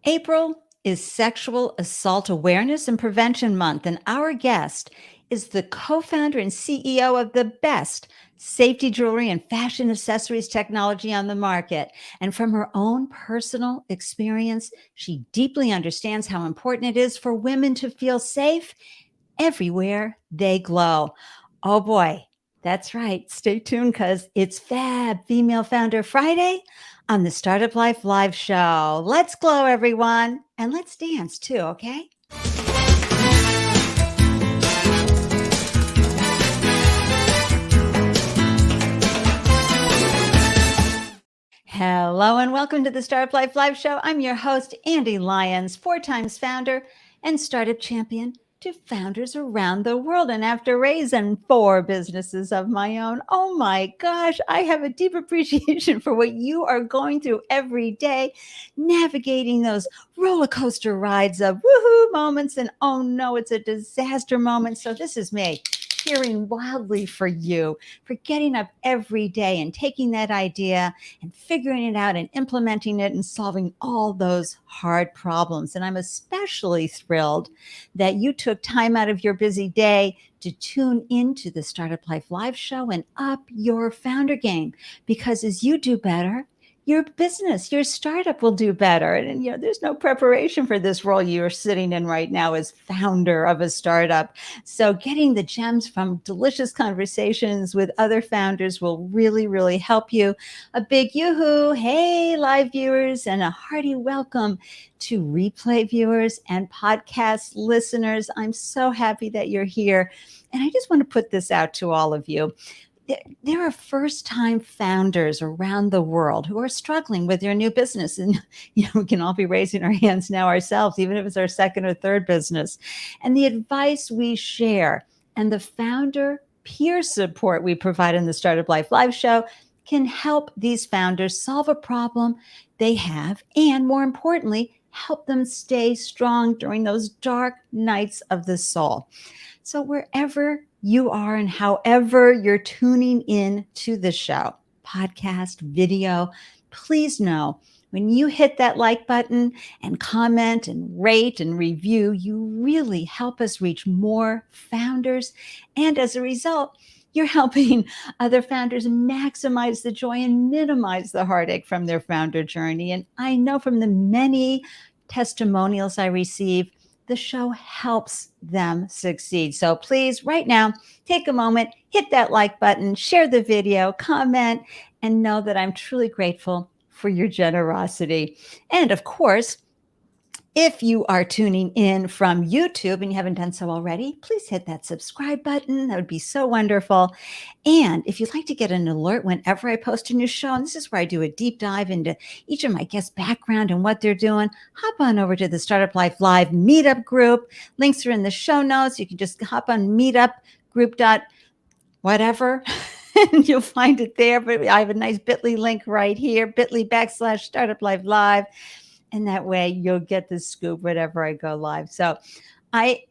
April is Sexual Assault Awareness and Prevention Month, and our guest is the co-founder and CEO of the best safety jewelry and fashion accessories technology on the market. And from her own personal experience, she deeply understands how important it is for women to feel safe everywhere they glow. Oh boy, that's right. Stay tuned because it's Fab Female Founder Friday on the Startup Life Live Show. Let's glow, everyone. And let's dance too, okay? Hello and welcome to the Startup Life Live Show. I'm your host, Ande Lyons, 4 times founder and startup champion to founders around the world. And after raising 4 businesses of my own, oh my gosh, I have a deep appreciation for what you are going through every day, navigating those roller coaster rides of woohoo moments and oh no, it's a disaster moment. So this is me cheering wildly for you, for getting up every day and taking that idea and figuring it out and implementing it and solving all those hard problems. And I'm especially thrilled that you took time out of your busy day to tune into the Startup Life Live Show and up your founder game. Because as you do better, your business, your startup will do better. And you know, there's no preparation for this role you're sitting in right now as founder of a startup. So getting the gems from delicious conversations with other founders will really, really help you. A big yoo-hoo, hey, live viewers, and a hearty welcome to replay viewers and podcast listeners. I'm so happy that you're here. And I just want to put this out to all of you. There are first-time founders around the world who are struggling with their new business. And we can all be raising our hands now ourselves, even if it's our second or third business. And the advice we share and the founder peer support we provide in the Startup Life Live Show can help these founders solve a problem they have, and more importantly, help them stay strong during those dark nights of the soul. So wherever you are and however you're tuning in to the show, podcast, video, please know when you hit that like button and comment and rate and review, you really help us reach more founders. And as a result, you're helping other founders maximize the joy and minimize the heartache from their founder journey. And I know from the many testimonials I receive, the show helps them succeed. So please, right now, take a moment, hit that like button, share the video, comment, and know that I'm truly grateful for your generosity. And of course, if you are tuning in from YouTube and you haven't done so already, please hit that subscribe button. That would be so wonderful. And if you'd like to get an alert whenever I post a new show, and this is where I do a deep dive into each of my guests' background and what they're doing, hop on over to the Startup Life Live Meetup group. Links are in the show notes. You can just hop on Meetup group whatever. And you'll find it there. But I have a nice bit.ly link right here, bit.ly/Startup Life Live. And that way you'll get the scoop whenever I go live. So I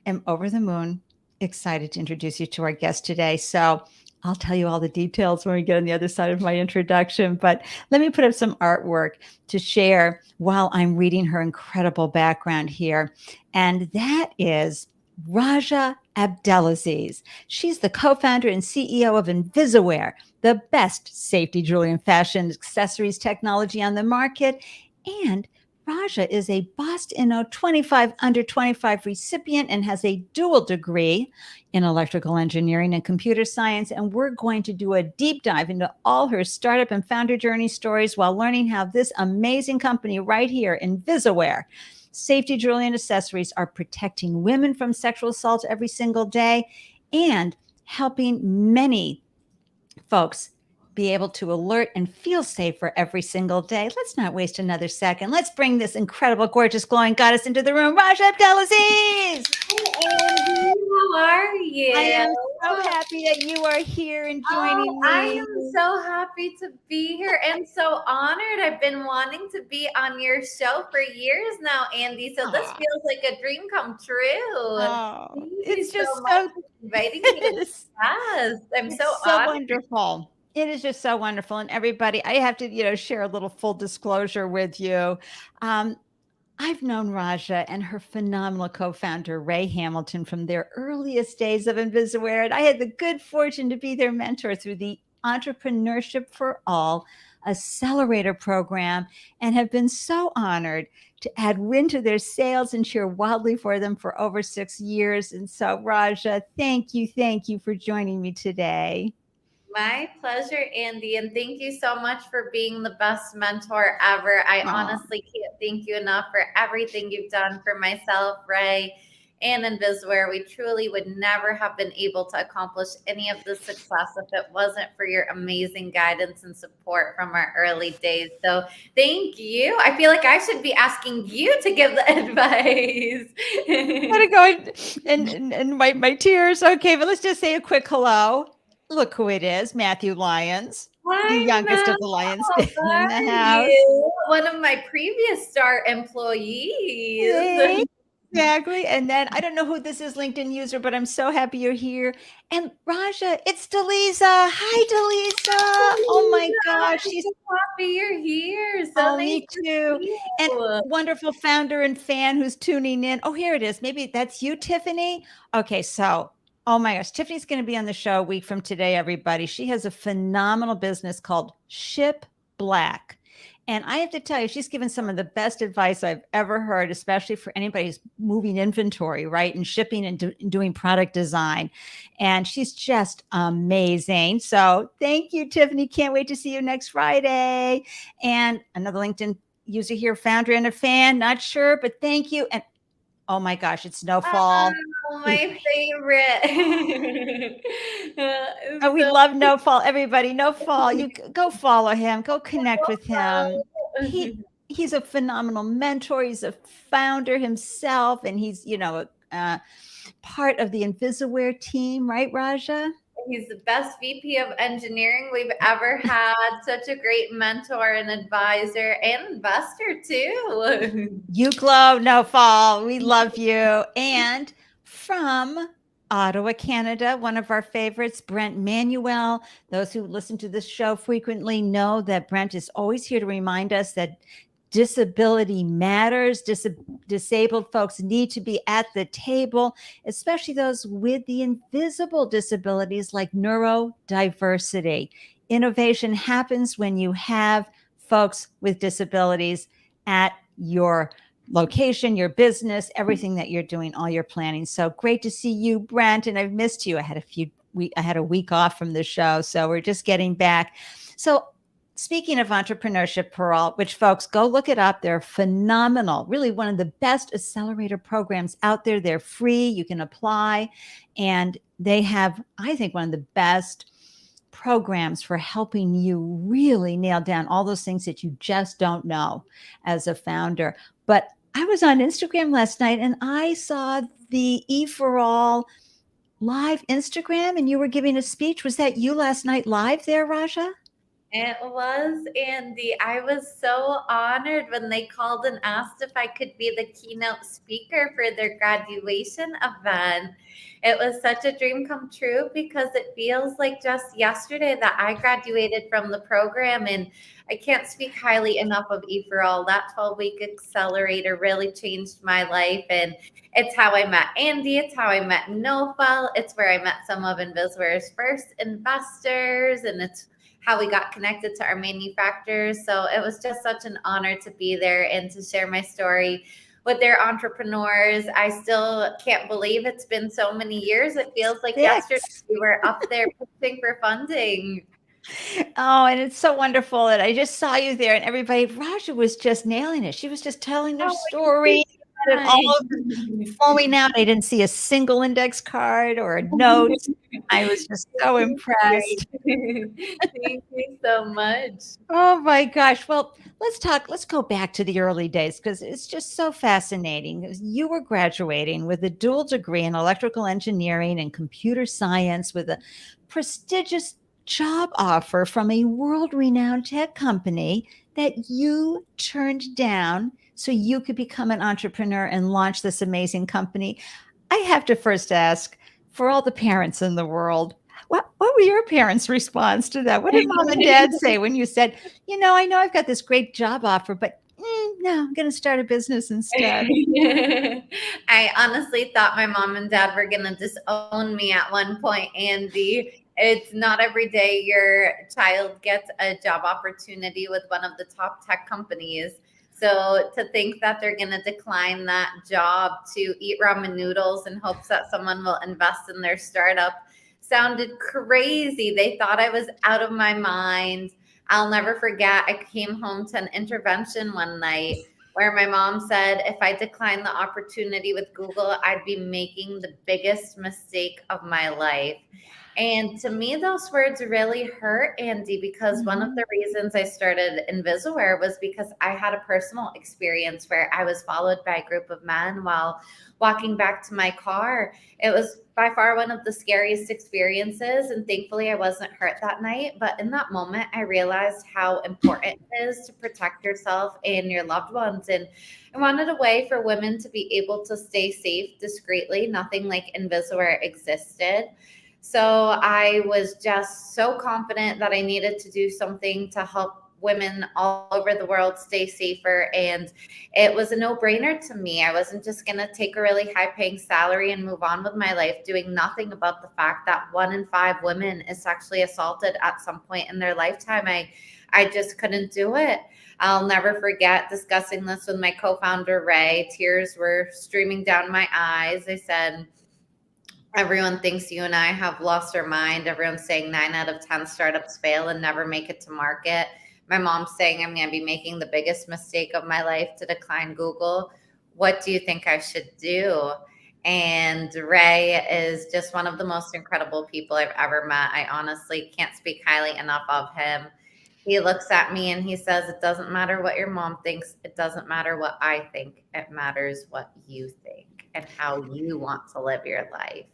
am over the moon excited to introduce you to our guest today. So I'll tell you all the details when we get on the other side of my introduction. But let me put up some artwork to share while I'm reading her incredible background here. And that is Rajia Abdelaziz. She's the co-founder and CEO of invisaWear, the best safety jewelry and fashion accessories technology on the market. And Rajia is a Bost Inno 25 under 25 recipient and has a dual degree in electrical engineering and computer science. And we're going to do a deep dive into all her startup and founder journey stories while learning how this amazing company right here, invisaWear, safety jewelry and accessories, are protecting women from sexual assault every single day and helping many folks be able to alert and feel safer every single day. Let's not waste another second. Let's bring this incredible, gorgeous, glowing goddess into the room, Rajia Abdelaziz. Hey, Andy, how are you? I am so happy that you are here and joining me. I am so happy to be here and so honored. I've been wanting to be on your show for years now, Andy. So this feels like a dream come true. Thank It's you just so much for inviting me. Yes, I'm so honored. Wonderful. It is just so wonderful. And everybody, I have to, share a little full disclosure with you. I've known Raja and her phenomenal co-founder, Ray Hamilton, from their earliest days of invisaWear, and I had the good fortune to be their mentor through the Entrepreneurship for All Accelerator program, and have been so honored to add wind to their sails and cheer wildly for them for over 6 years. And so, Raja, thank you for joining me today. My pleasure, Andy. And thank you so much for being the best mentor ever. I honestly can't thank you enough for everything you've done for myself, Ray, and invisaWear. We truly would never have been able to accomplish any of this success if it wasn't for your amazing guidance and support from our early days. So thank you. I feel like I should be asking you to give the advice. Gotta go and wipe my tears. Okay, but let's just say a quick hello. Look who it is, Matthew Lyons, the youngest of the Lyons in the house. One of my previous star employees. Exactly. And then I don't know who this is, LinkedIn user, but I'm so happy you're here. And Raja, it's Delisa. Hi, Delisa. Oh my gosh, she's so happy you're here. So nice me too. And wonderful founder and fan who's tuning in. Oh, here it is. Maybe that's you, Tiffany. Okay, so oh my gosh, Tiffany's going to be on the show a week from today, everybody. She has a phenomenal business called Ship Black. And I have to tell you, she's given some of the best advice I've ever heard, especially for anybody who's moving inventory, right? And shipping and doing product design. And she's just amazing. So thank you, Tiffany. Can't wait to see you next Friday. And another LinkedIn user here, founder and a fan, not sure, but thank you. And oh my gosh, it's Snowfall. Oh, my favorite. Oh, we love No Fall. Everybody, No Fall. You go follow him. Go connect with him. He's a phenomenal mentor. He's a founder himself, and he's, part of the invisaWear team, right, Raja? He's the best VP of engineering we've ever had. Such a great mentor and advisor and investor too. You glow, No Fall. We love you. And from Ottawa, Canada, one of our favorites, Brent Manuel. Those who listen to this show frequently know that Brent is always here to remind us that disability matters. Disabled folks need to be at the table, especially those with the invisible disabilities like neurodiversity. Innovation happens when you have folks with disabilities at your location, your business, everything that you're doing, all your planning. So great to see you, Brent. And I've missed you. I had a week off from the show, so we're just getting back. So speaking of Entrepreneurship for All, which folks, go look it up. They're phenomenal. Really one of the best accelerator programs out there. They're free. You can apply. And they have, I think, one of the best programs for helping you really nail down all those things that you just don't know as a founder. But I was on Instagram last night and I saw the E for All live Instagram, and you were giving a speech. Was that you last night live there, Raja? It was, Andy. I was so honored when they called and asked if I could be the keynote speaker for their graduation event. It was such a dream come true because it feels like just yesterday that I graduated from the program, and I can't speak highly enough of E4All. That 12-week accelerator really changed my life, and it's how I met Andy. It's how I met Nofal. It's where I met some of invisaWear's first investors, and it's how we got connected to our manufacturers. So it was just such an honor to be there and to share my story with their entrepreneurs. I still can't believe it's been so many years. It feels like yesterday we were up there pitching for funding. Oh, and it's so wonderful that I just saw you there, and everybody, Raja was just nailing it. She was just telling their story. And all flowing out. I didn't see a single index card or a note. I was just so impressed. Thank you so much. Oh my gosh. Well, let's go back to the early days because it's just so fascinating. You were graduating with a dual degree in electrical engineering and computer science with a prestigious job offer from a world-renowned tech company that you turned down so you could become an entrepreneur and launch this amazing company. I have to first ask, for all the parents in the world, what were your parents' response to that? What did mom and dad say when you said, I know I've got this great job offer, but No, I'm going to start a business instead. I honestly thought my mom and dad were going to disown me at one point, Andy. It's not every day your child gets a job opportunity with one of the top tech companies. So to think that they're going to decline that job to eat ramen noodles in hopes that someone will invest in their startup sounded crazy. They thought I was out of my mind. I'll never forget, I came home to an intervention one night where my mom said if I declined the opportunity with Google, I'd be making the biggest mistake of my life. And to me, those words really hurt, Andy, because one of the reasons I started invisaWear was because I had a personal experience where I was followed by a group of men while walking back to my car. It was by far one of the scariest experiences. And thankfully, I wasn't hurt that night. But in that moment, I realized how important it is to protect yourself and your loved ones. And I wanted a way for women to be able to stay safe discreetly. Nothing like invisaWear existed. So I was just so confident that I needed to do something to help women all over the world stay safer. And it was a no-brainer to me. I wasn't just going to take a really high-paying salary and move on with my life, doing nothing about the fact that 1 in 5 women is sexually assaulted at some point in their lifetime. I just couldn't do it. I'll never forget discussing this with my co-founder, Ray. Tears were streaming down my eyes. I said, everyone thinks you and I have lost our mind. Everyone's saying 9 out of 10 startups fail and never make it to market. My mom's saying I'm going to be making the biggest mistake of my life to decline Google. What do you think I should do? And Ray is just one of the most incredible people I've ever met. I honestly can't speak highly enough of him. He looks at me and he says, it doesn't matter what your mom thinks. It doesn't matter what I think. It matters what you think and how you want to live your life.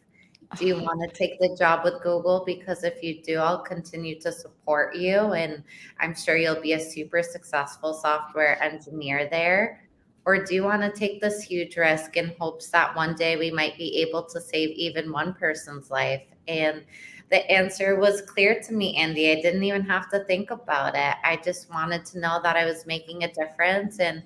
Do you want to take the job with Google? Because if you do, I'll continue to support you. And I'm sure you'll be a super successful software engineer there. Or do you want to take this huge risk in hopes that one day we might be able to save even one person's life? And the answer was clear to me, Andy. I didn't even have to think about it. I just wanted to know that I was making a difference. And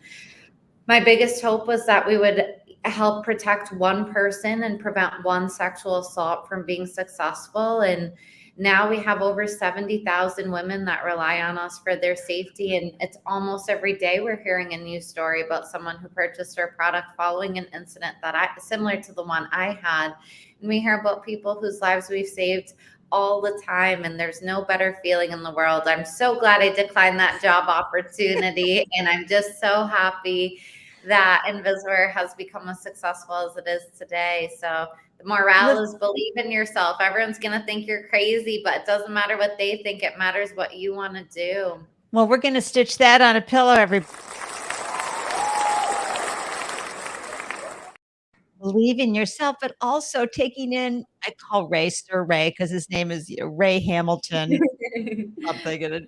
my biggest hope was that we would help protect one person and prevent one sexual assault from being successful. And now we have over 70,000 women that rely on us for their safety. And it's almost every day we're hearing a new story about someone who purchased our product following an incident similar to the one I had. And we hear about people whose lives we've saved all the time, and there's no better feeling in the world. I'm so glad I declined that job opportunity, and I'm just so happy that invisaWear has become as successful as it is today. So the morale is believe in yourself. Everyone's going to think you're crazy, but it doesn't matter what they think. It matters what you want to do. Well, we're going to stitch that on a pillow, everybody. Believe in yourself, but also taking in, I call Ray Sir Ray because his name is Ray Hamilton. I'm thinking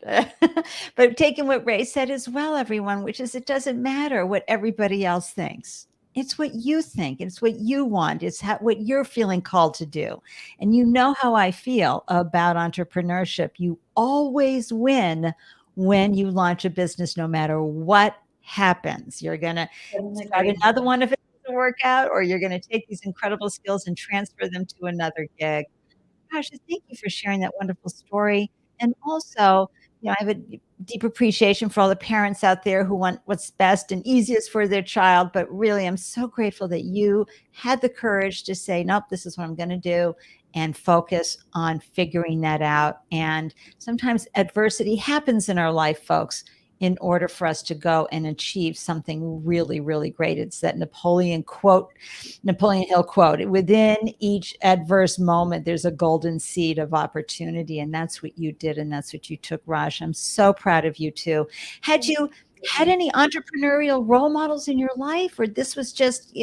but taking what Ray said as well, everyone, which is it doesn't matter what everybody else thinks. It's what you think. It's what you want. It's what you're feeling called to do. And you know how I feel about entrepreneurship. You always win when you launch a business, no matter what happens. You're going to start another one if it doesn't work out, or you're going to take these incredible skills and transfer them to another gig. Gosh, thank you for sharing that wonderful story. And also, I have a deep appreciation for all the parents out there who want what's best and easiest for their child. But really, I'm so grateful that you had the courage to say, nope, this is what I'm going to do, and focus on figuring that out. And sometimes adversity happens in our life, folks, in order for us to go and achieve something really, really great. It's that Napoleon Hill quote, within each adverse moment, there's a golden seed of opportunity. And that's what you did. And that's what you took, Raj. I'm so proud of you too. Had you had any entrepreneurial role models in your life, or this was just,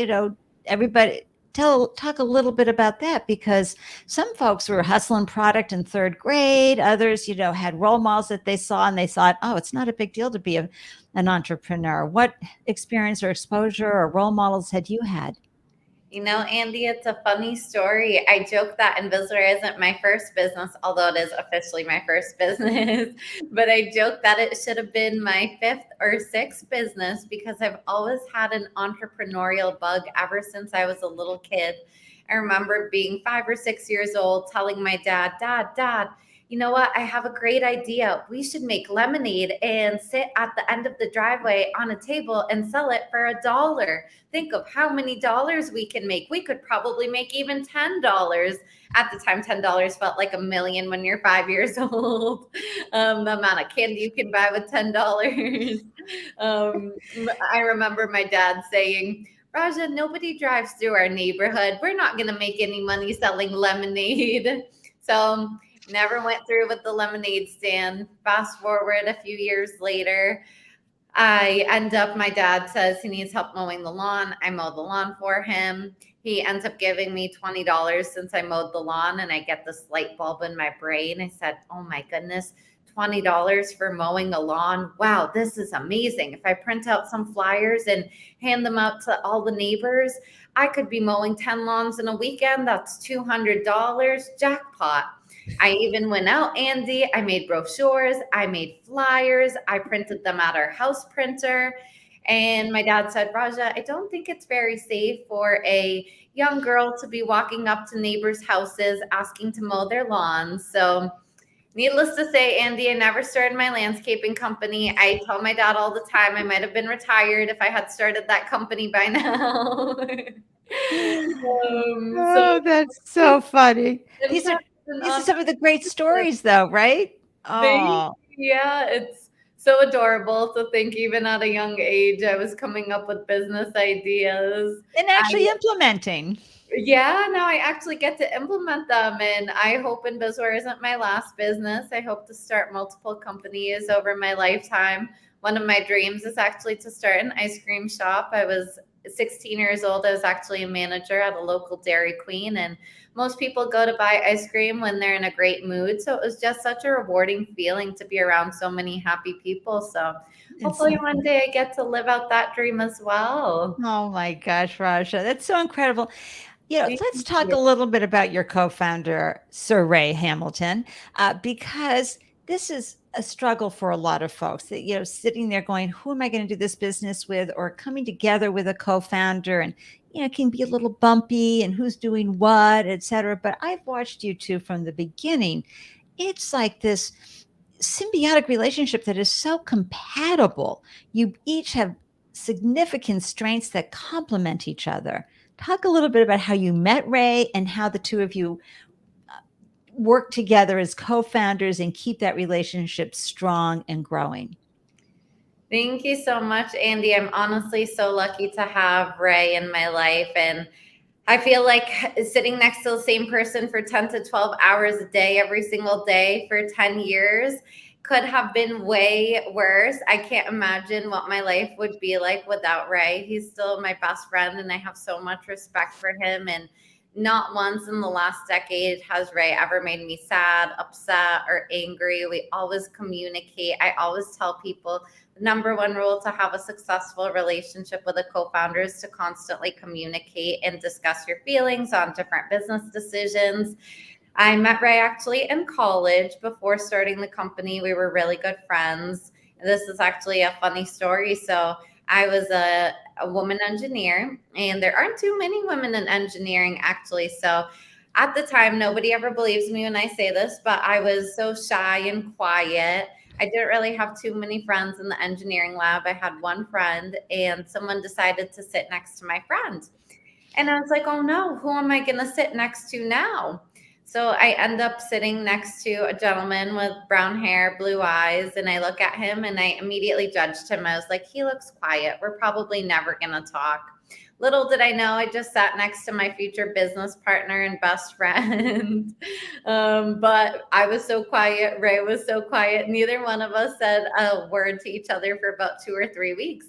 everybody? Talk a little bit about that, because some folks were hustling product in 3rd grade. Others, had role models that they saw and they thought, oh, it's not a big deal to be an entrepreneur. What experience or exposure or role models had you had? Andy, it's a funny story. I joke that invisaWear isn't my first business, although it is officially my first business. But I joke that it should have been my fifth or sixth business because I've always had an entrepreneurial bug ever since I was a little kid. I remember being 5 or 6 years old, telling my dad, Dad, you know what? I have a great idea. We should make lemonade and sit at the end of the driveway on a table and sell it for $1. Think of how many dollars we can make. We could probably make even $10. At the time, $10 felt like a million when you're 5 years old. The amount of candy you can buy with $10. Um, I remember my dad saying, Raja, nobody drives through our neighborhood. We're not going to make any money selling lemonade. So never went through with the lemonade stand. Fast forward a few years later, my dad says he needs help mowing the lawn. I mow the lawn for him. He ends up giving me $20 since I mowed the lawn, and I get this light bulb in my brain. I said, oh my goodness, $20 for mowing a lawn. Wow, this is amazing. If I print out some flyers and hand them out to all the neighbors, I could be mowing 10 lawns in a weekend. That's $200. Jackpot. I even went out, Andy. I made brochures. I made flyers. I printed them at our house printer. And my dad said, Raja, I don't think it's very safe for a young girl to be walking up to neighbors' houses asking to mow their lawns. So needless to say, Andy, I never started my landscaping company. I tell my dad all the time I might have been retired if I had started that company by now. Oh, that's so funny. These are some of the great stories, though, right? Oh, Yeah, it's so adorable to think even at a young age I was coming up with business ideas. and actually implementing. Yeah, now I actually get to implement them, and I hope invisaWear isn't my last business. I hope to start multiple companies over my lifetime. One of my dreams is actually to start an ice cream shop. I was 16 years old. I was actually a manager at a local Dairy Queen, and most people go to buy ice cream when they're in a great mood. So it was just such a rewarding feeling to be around so many happy people. So hopefully one day I get to live out that dream as well. Oh my gosh, Raja, that's so incredible. Thank Let's talk you. a little bit about your co-founder, Sir Ray Hamilton, because this is a struggle for a lot of folks that, sitting there going, who am I going to do this business with? Or coming together with a co-founder, and, it can be a little bumpy, and who's doing what, et cetera. But I've watched you two from the beginning. It's like this symbiotic relationship that is so compatible. You each have significant strengths that complement each other. Talk a little bit about how you met Ray and how the two of you work together as co-founders and keep that relationship strong and growing. Thank you so much, Andy. I'm honestly so lucky to have Ray in my life. And I feel like sitting next to the same person for 10 to 12 hours a day, every single day for 10 years could have been way worse. I can't imagine what my life would be like without Ray. He's still my best friend, and I have so much respect for him. And not once in the last decade has Ray ever made me sad, upset, or angry. We always communicate. I always tell people the number one rule to have a successful relationship with a co-founder is to constantly communicate and discuss your feelings on different business decisions. I met Ray actually in college before starting the company. We were really good friends. This is actually a funny story. So I was a woman engineer, and there aren't too many women in engineering, actually. So at the time, nobody ever believes me when I say this, but I was so shy and quiet. I didn't really have too many friends in the engineering lab. I had one friend, and someone decided to sit next to my friend. And I was like, oh no, who am I going to sit next to now? So I end up sitting next to a gentleman with brown hair, blue eyes, and I look at him and I immediately judged him. I was like, he looks quiet. We're probably never going to talk. Little did I know, I just sat next to my future business partner and best friend. But I was so quiet. Ray was so quiet. Neither one of us said a word to each other for about 2 or 3 weeks.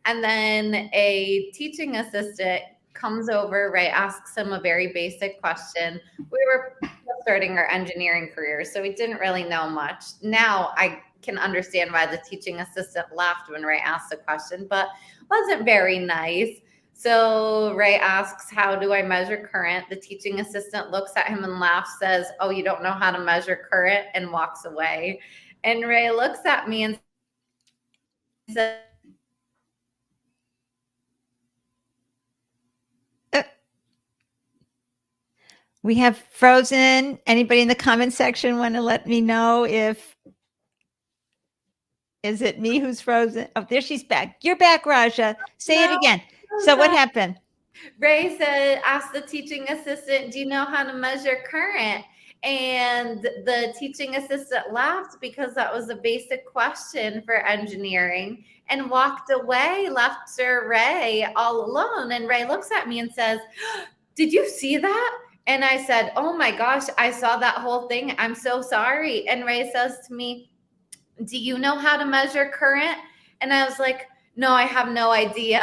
And then a teaching assistant comes over. Ray asks him a very basic question. We were starting our engineering career, so we didn't really know much. Now I can understand why the teaching assistant laughed when Ray asked the question, but wasn't very nice. So Ray asks, how do I measure current? The teaching assistant looks at him and laughs, says, oh, you don't know how to measure current, and walks away. And Ray looks at me and says, We have frozen. Anybody in the comment section want to let me know if, is it me who's frozen? Oh, there she's back. You're back, Raja. Say it no, again. So what happened? Ray said, asked the teaching assistant, do you know how to measure current? And the teaching assistant laughed because that was a basic question for engineering, and walked away, left Sir Ray all alone. And Ray looks at me and says, did you see that? And I said, oh my gosh, I saw that whole thing. I'm so sorry. And Ray says to me, do you know how to measure current? And I was like, no, I have no idea.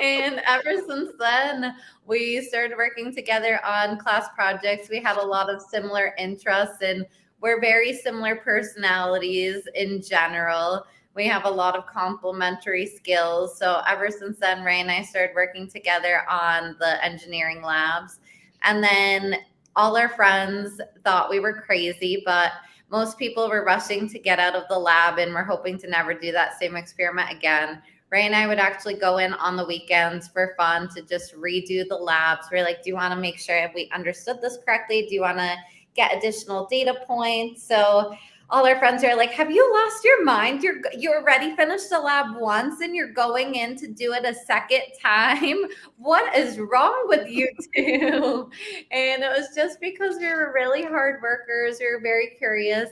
And ever since then, we started working together on class projects. We had a lot of similar interests, and we're very similar personalities in general. We have a lot of complementary skills. So ever since then, Ray and I started working together on the engineering labs. And then all our friends thought we were crazy, but most people were rushing to get out of the lab, and we're hoping to never do that same experiment again. Ray and I would actually go in on the weekends for fun to just redo the labs. We're like, do you want to make sure we understood this correctly? Do you want to get additional data points? So all our friends are like, have you lost your mind? You already finished the lab once and you're going in to do it a second time. What is wrong with you two? And it was just because we were really hard workers. We were very curious.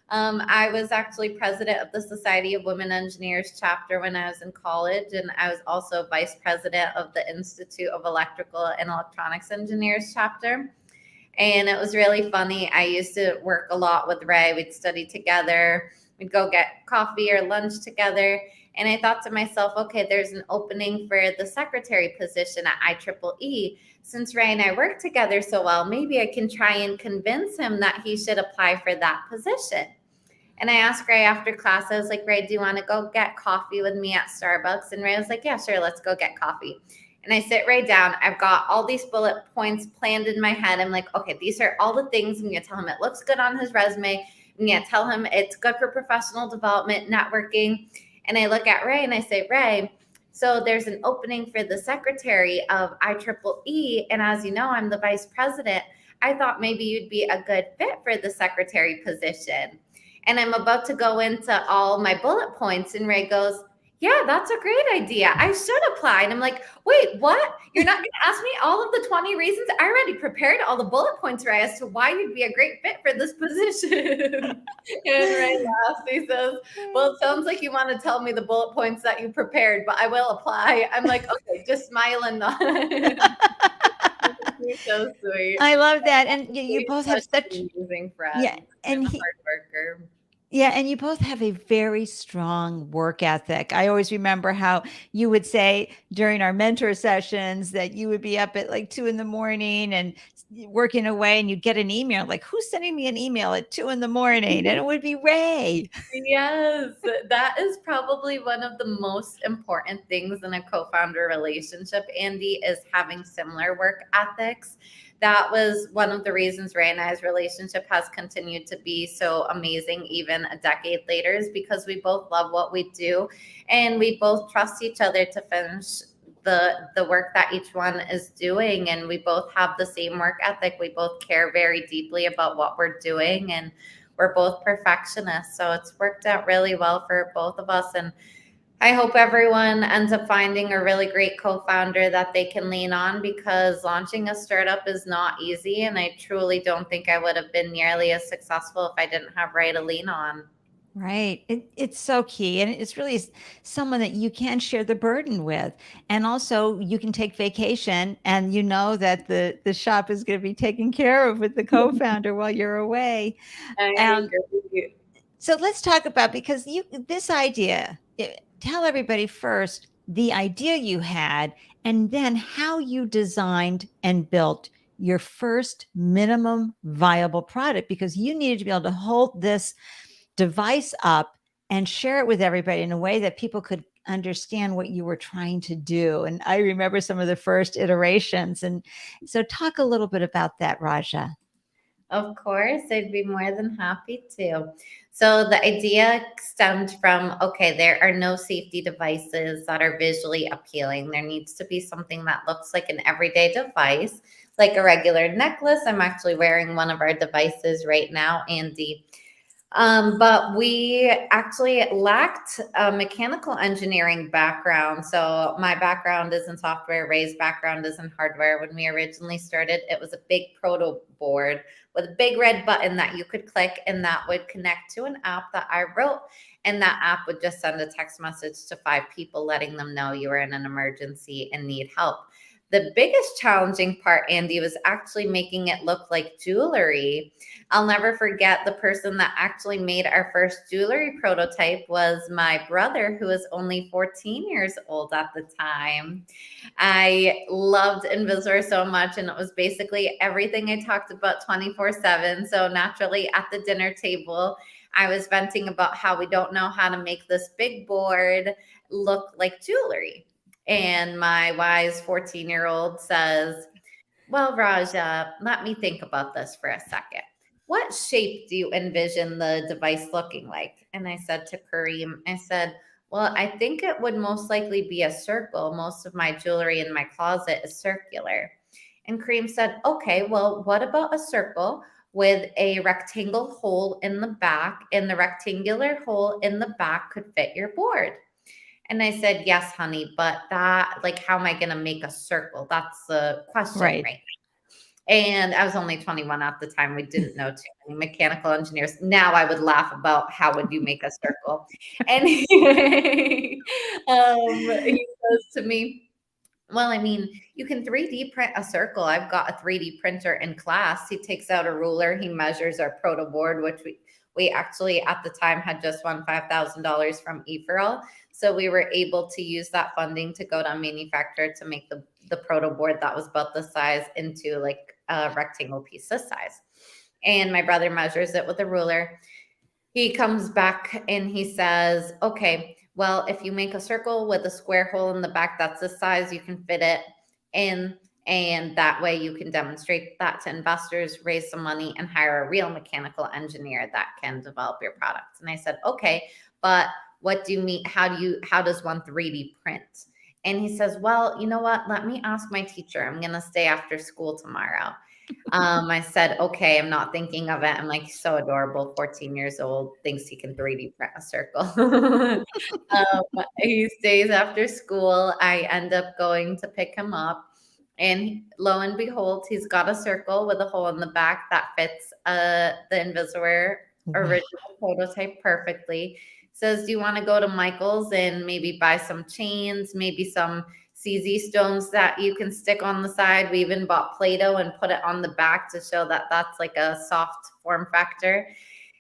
I was actually president of the Society of Women Engineers chapter when I was in college, and I was also vice president of the Institute of Electrical and Electronics Engineers chapter. And it was really funny. I used to work a lot with Ray. We'd study together. We'd go get coffee or lunch together. And I thought to myself, okay, there's an opening for the secretary position at IEEE. Since Ray and I work together so well, maybe I can try and convince him that he should apply for that position. And I asked Ray after class, I was like, Ray, do you want to go get coffee with me at Starbucks? And Ray was like, yeah, sure, let's go get coffee. And I sit Ray down. I've got all these bullet points planned in my head. I'm like, okay, these are all the things. I'm going to tell him it looks good on his resume. I'm going to tell him it's good for professional development, networking. And I look at Ray and I say, Ray, so there's an opening for the secretary of IEEE. And as you know, I'm the vice president. I thought maybe you'd be a good fit for the secretary position. And I'm about to go into all my bullet points. And Ray goes, yeah, that's a great idea. I should apply. And I'm like, wait, what? You're not going to ask me all of the 20 reasons? I already prepared all the bullet points, Ray, as to why you'd be a great fit for this position. And Ray laughs. He says, well, it sounds like you want to tell me the bullet points that you prepared, but I will apply. I'm like, okay, just smile and nod. You're so sweet. I love that. And you both have such amazing friends. Yeah, and a hard worker. Yeah, and you both have a very strong work ethic. I always remember how you would say during our mentor sessions that you would be up at like 2 in the morning and working away, and you'd get an email like, who's sending me an email at 2 in the morning? And it would be Ray. Yes, that is probably one of the most important things in a co-founder relationship, Andy, is having similar work ethics. That was one of the reasons Ray and I's relationship has continued to be so amazing even a decade later, is because we both love what we do and we both trust each other to finish the work that each one is doing. And we both have the same work ethic. We both care very deeply about what we're doing, and we're both perfectionists. So it's worked out really well for both of us. And I hope everyone ends up finding a really great co-founder that they can lean on, because launching a startup is not easy. And I truly don't think I would have been nearly as successful if I didn't have Ray to lean on. Right. It's so key. And it's really someone that you can share the burden with. And also you can take vacation and you know that the shop is going to be taken care of with the co-founder while you're away. I agree. So let's talk about, because this idea, tell everybody first the idea you had and then how you designed and built your first minimum viable product, because you needed to be able to hold this device up and share it with everybody in a way that people could understand what you were trying to do. And I remember some of the first iterations. And so talk a little bit about that, Raja. Of course, I'd be more than happy to. So the idea stemmed from, okay, there are no safety devices that are visually appealing. There needs to be something that looks like an everyday device, like a regular necklace. I'm actually wearing one of our devices right now, Ande. But we actually lacked a mechanical engineering background. So my background is in software, Ray's background is in hardware. When we originally started, it was a big proto board with a big red button that you could click, and that would connect to an app that I wrote. And that app would just send a text message to 5 people letting them know you were in an emergency and need help. The biggest challenging part, Ande, was actually making it look like jewelry. I'll never forget the person that actually made our first jewelry prototype was my brother, who was only 14 years old at the time. I loved invisaWear so much, and it was basically everything I talked about 24/7. So naturally at the dinner table, I was venting about how we don't know how to make this big board look like jewelry. And my wise 14-year-old says, well, Raja, let me think about this for a second. What shape do you envision the device looking like? And I said to Kareem, I said, well, I think it would most likely be a circle. Most of my jewelry in my closet is circular. And Kareem said, okay, well, what about a circle with a rectangle hole in the back? And the rectangular hole in the back could fit your board. And I said, yes, honey, but that, like, how am I going to make a circle? That's the question, Right. right? And I was only 21 at the time. We didn't know too many mechanical engineers. Now I would laugh about how would you make a circle. Anyway, he says to me, well, I mean, you can 3D print a circle. I've got a 3D printer in class. He takes out a ruler. He measures our proto board, which we actually at the time had just won $5,000 from E4L. So we were able to use that funding to go to a manufacturer to make the proto board that was about the size into like a rectangle piece this size. And my brother measures it with a ruler. He comes back and he says, okay, well, if you make a circle with a square hole in the back, that's the size, you can fit it in. And that way you can demonstrate that to investors, raise some money, and hire a real mechanical engineer that can develop your product. And I said, okay, but what do you mean? How does one 3D print? And he says, well, you know what? Let me ask my teacher. I'm going to stay after school tomorrow. I said, okay, I'm not thinking of it. I'm like, so adorable. 14 years old, thinks he can 3D print a circle. He stays after school. I end up going to pick him up. And lo and behold, he's got a circle with a hole in the back that fits the invisaWear original prototype perfectly. Says, do you want to go to Michael's and maybe buy some chains, maybe some CZ stones that you can stick on the side? We even bought Play-Doh and put it on the back to show that that's like a soft form factor.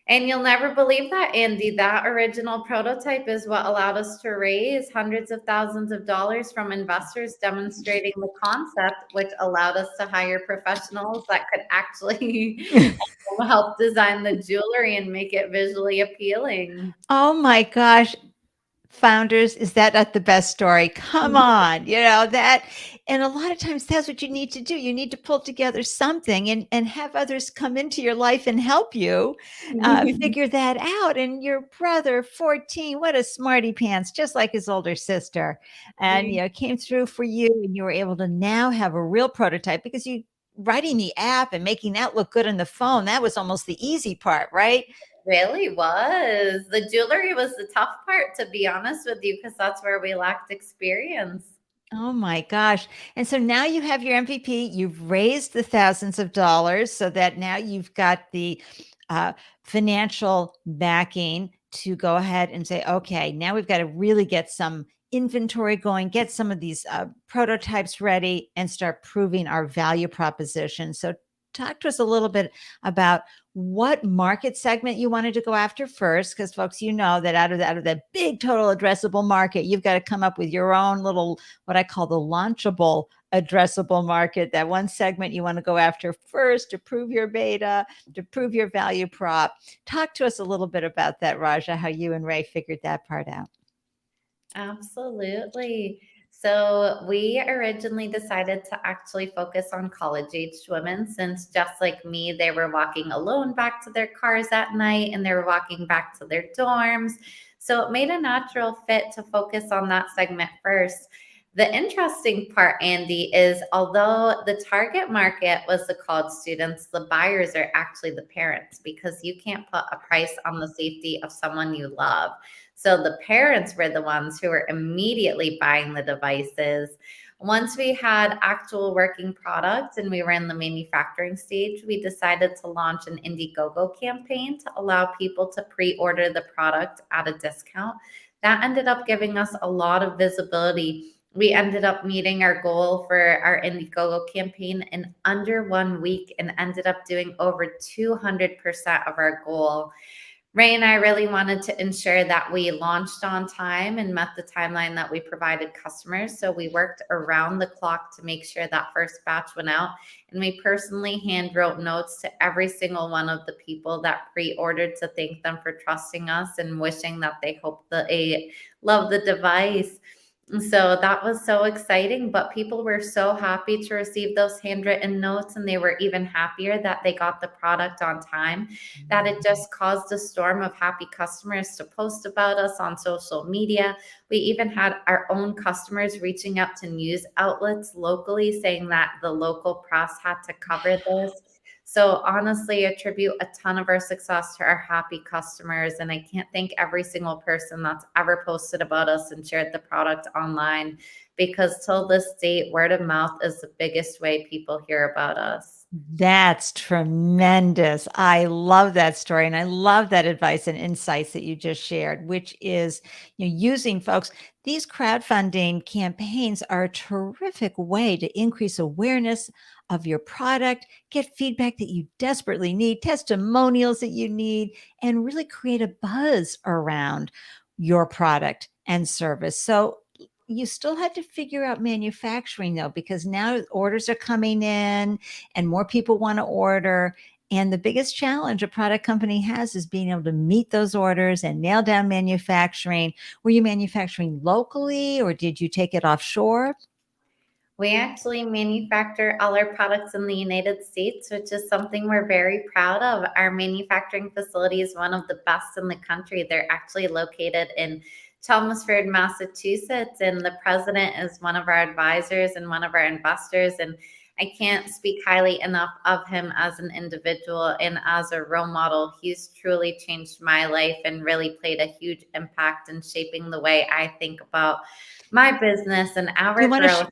And you'll never believe that, Ande, that original prototype is what allowed us to raise hundreds of thousands of dollars from investors demonstrating the concept, which allowed us to hire professionals that could actually help design the jewelry and make it visually appealing. Oh my gosh. Founders, is that not the best story? Come on, that. And a lot of times that's what you need to do. You need to pull together something and have others come into your life and help you figure that out. And your brother, 14, what a smarty pants, just like his older sister. And, came through for you, and you were able to now have a real prototype because you writing the app and making that look good on the phone, that was almost the easy part, right? Really was. The jewelry was the tough part, to be honest with you, because that's where we lacked experience. Oh my gosh. And so now you have your MVP, you've raised the thousands of dollars so that now you've got the financial backing to go ahead and say, okay, now we've got to really get some inventory going, get some of these prototypes ready, and start proving our value proposition. So talk to us a little bit about what market segment you wanted to go after first, because folks, that out of that big total addressable market, you've got to come up with your own little, what I call the launchable addressable market, that one segment you want to go after first to prove your beta, to prove your value prop. Talk to us a little bit about that, Raja, how you and Ray figured that part out. Absolutely. So we originally decided to actually focus on college aged women since, just like me, they were walking alone back to their cars at night and they were walking back to their dorms. So it made a natural fit to focus on that segment first. The interesting part, Andy, is although the target market was the college students, the buyers are actually the parents because you can't put a price on the safety of someone you love. So the parents were the ones who were immediately buying the devices. Once we had actual working products and we were in the manufacturing stage, we decided to launch an Indiegogo campaign to allow people to pre order the product at a discount. That ended up giving us a lot of visibility. We ended up meeting our goal for our Indiegogo campaign in under 1 week and ended up doing over 200% of our goal. Ray and I really wanted to ensure that we launched on time and met the timeline that we provided customers. So we worked around the clock to make sure that first batch went out. And we personally hand wrote notes to every single one of the people that pre ordered to thank them for trusting us and wishing that they hope that they love the device. And so that was so exciting, but people were so happy to receive those handwritten notes, and they were even happier that they got the product on time, that it just caused a storm of happy customers to post about us on social media. We even had our own customers reaching out to news outlets locally saying that the local press had to cover this. So honestly, attribute a ton of our success to our happy customers. And I can't thank every single person that's ever posted about us and shared the product online, because till this date, word of mouth is the biggest way people hear about us. That's tremendous. I love that story, and I love that advice and insights that you just shared, which is, using folks. These crowdfunding campaigns are a terrific way to increase awareness of your product, get feedback that you desperately need, testimonials that you need, and really create a buzz around your product and service. So you still had to figure out manufacturing though, because now orders are coming in and more people want to order. And the biggest challenge a product company has is being able to meet those orders and nail down manufacturing. Were you manufacturing locally or did you take it offshore? We actually manufacture all our products in the United States, which is something we're very proud of. Our manufacturing facility is one of the best in the country. They're actually located in Chelmsford, Massachusetts, and the president is one of our advisors and one of our investors. And I can't speak highly enough of him as an individual and as a role model. He's truly changed my life and really played a huge impact in shaping the way I think about my business and Do you our want to growth.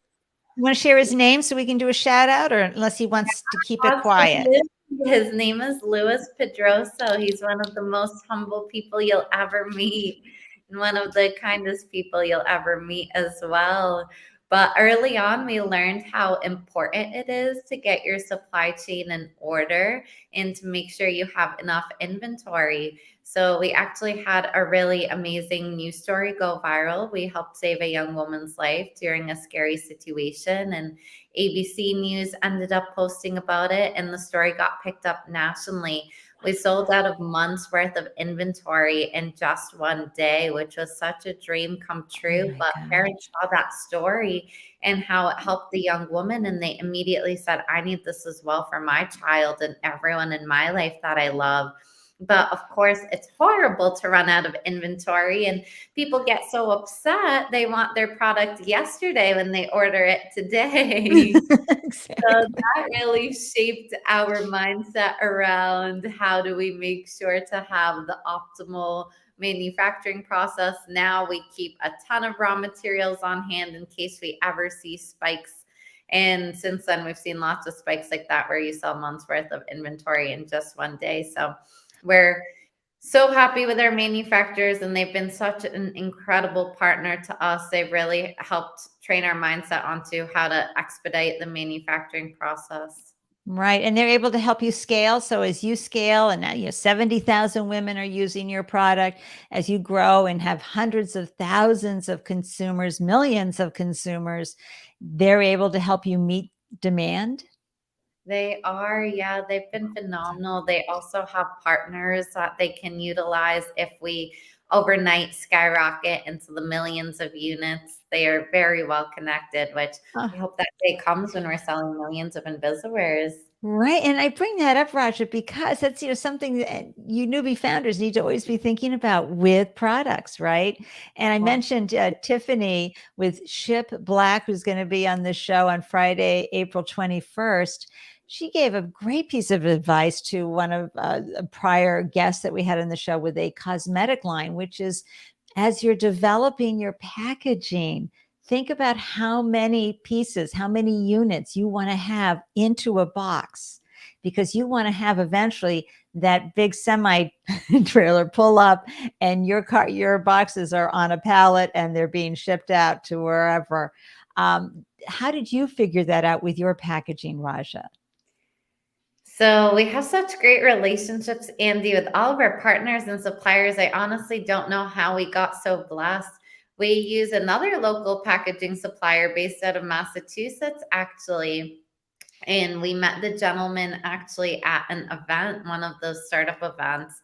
you want to share his name so we can do a shout out, or unless he wants to keep it quiet? Absolutely. His name is Louis Pedroso. He's one of the most humble people you'll ever meet and one of the kindest people you'll ever meet as well. But early on, we learned how important it is to get your supply chain in order and to make sure you have enough inventory. So we actually had a really amazing news story go viral. We helped save a young woman's life during a scary situation, and ABC News ended up posting about it, and the story got picked up nationally. We sold out of months worth of inventory in just 1 day, which was such a dream come Oh true. my But parents gosh. saw that story and how it helped the young woman, and they immediately said, I need this as well for my child and everyone in my life that I love. But of course, it's horrible to run out of inventory, and people get so upset. They want their product yesterday when they order it today. So Exactly. that really shaped our mindset around how do we make sure to have the optimal manufacturing process. Now we keep a ton of raw materials on hand in case we ever see spikes. And since then, we've seen lots of spikes like that where you sell months worth of inventory in just 1 day. So we're so happy with our manufacturers, and they've been such an incredible partner to us. They've really helped train our mindset onto how to expedite the manufacturing process. Right, and they're able to help you scale, so as you scale and now, 70,000 women are using your product, as you grow and have hundreds of thousands of consumers, millions of consumers, they're able to help you meet demand? They are, yeah, they've been phenomenal. They also have partners that they can utilize if we overnight skyrocket into the millions of units. They are very well connected, which I hope that day comes when we're selling millions of invisaWears. Right. And I bring that up, Raja, because that's, something that you newbie founders need to always be thinking about with products, right? And I mentioned Tiffany with Ship Black, who's going to be on the show on Friday, April 21st. She gave a great piece of advice to one of a prior guests that we had on the show with a cosmetic line, which is as you're developing your packaging, think about how many pieces, how many units you want to have into a box, because you want to have eventually that big semi trailer pull up and your boxes are on a pallet and they're being shipped out to wherever. How did you figure that out with your packaging, Raja? So we have such great relationships, Andy, with all of our partners and suppliers. I honestly don't know how we got so blessed. We use another local packaging supplier based out of Massachusetts, actually. And we met the gentleman actually at an event, one of those startup events.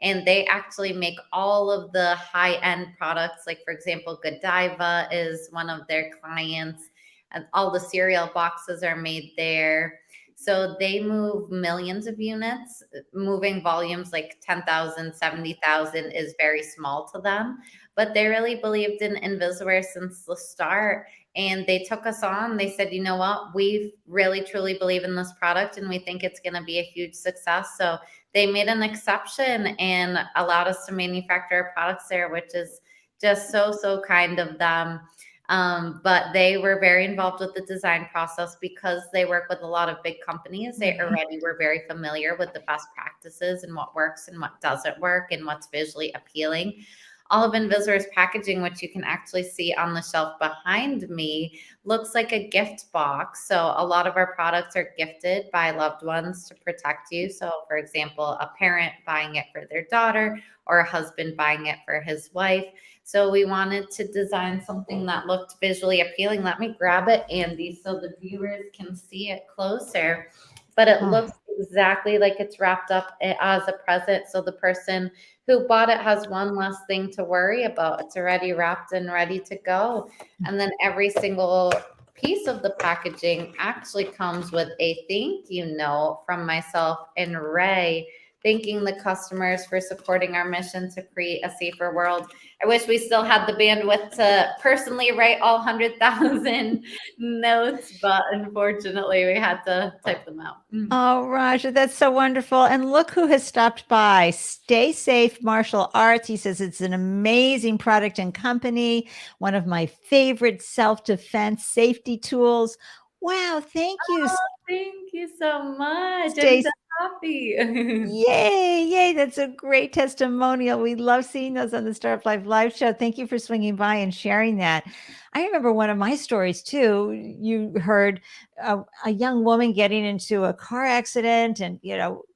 And they actually make all of the high end products. Like, for example, Godiva is one of their clients, and all the cereal boxes are made there. So they move millions of units. Moving volumes like 10,000, 70,000 is very small to them. But they really believed in invisaWear since the start. And they took us on. They said, you know what, we really truly believe in this product and we think it's going to be a huge success. So they made an exception and allowed us to manufacture our products there, which is just so kind of them. But they were very involved with the design process because they work with a lot of big companies. They already were very familiar with the best practices and what works and what doesn't work and what's visually appealing. All of invisaWear's packaging, which you can actually see on the shelf behind me, looks like a gift box. So a lot of our products are gifted by loved ones to protect you. So, for example, a parent buying it for their daughter or a husband buying it for his wife. So we wanted to design something that looked visually appealing. Let me grab it, Andy, so the viewers can see it closer. But it looks exactly like it's wrapped up as a present. So the person who bought it has one less thing to worry about. It's already wrapped and ready to go. And then every single piece of the packaging actually comes with a thank you note from myself and Ray, thanking the customers for supporting our mission to create a safer world. I wish we still had the bandwidth to personally write all 100,000 notes, but unfortunately we had to type them out. Oh, Raja, that's so wonderful. And look who has stopped by. Stay Safe Martial Arts. He says it's an amazing product and company, one of my favorite self-defense safety tools. Wow, thank you. Oh, thank you so much. I'm Stay so happy. Yay, yay. That's a great testimonial. We love seeing those on the Startup Life Live show. Thank you for swinging by and sharing that. I remember one of my stories too. You heard a young woman getting into a car accident and,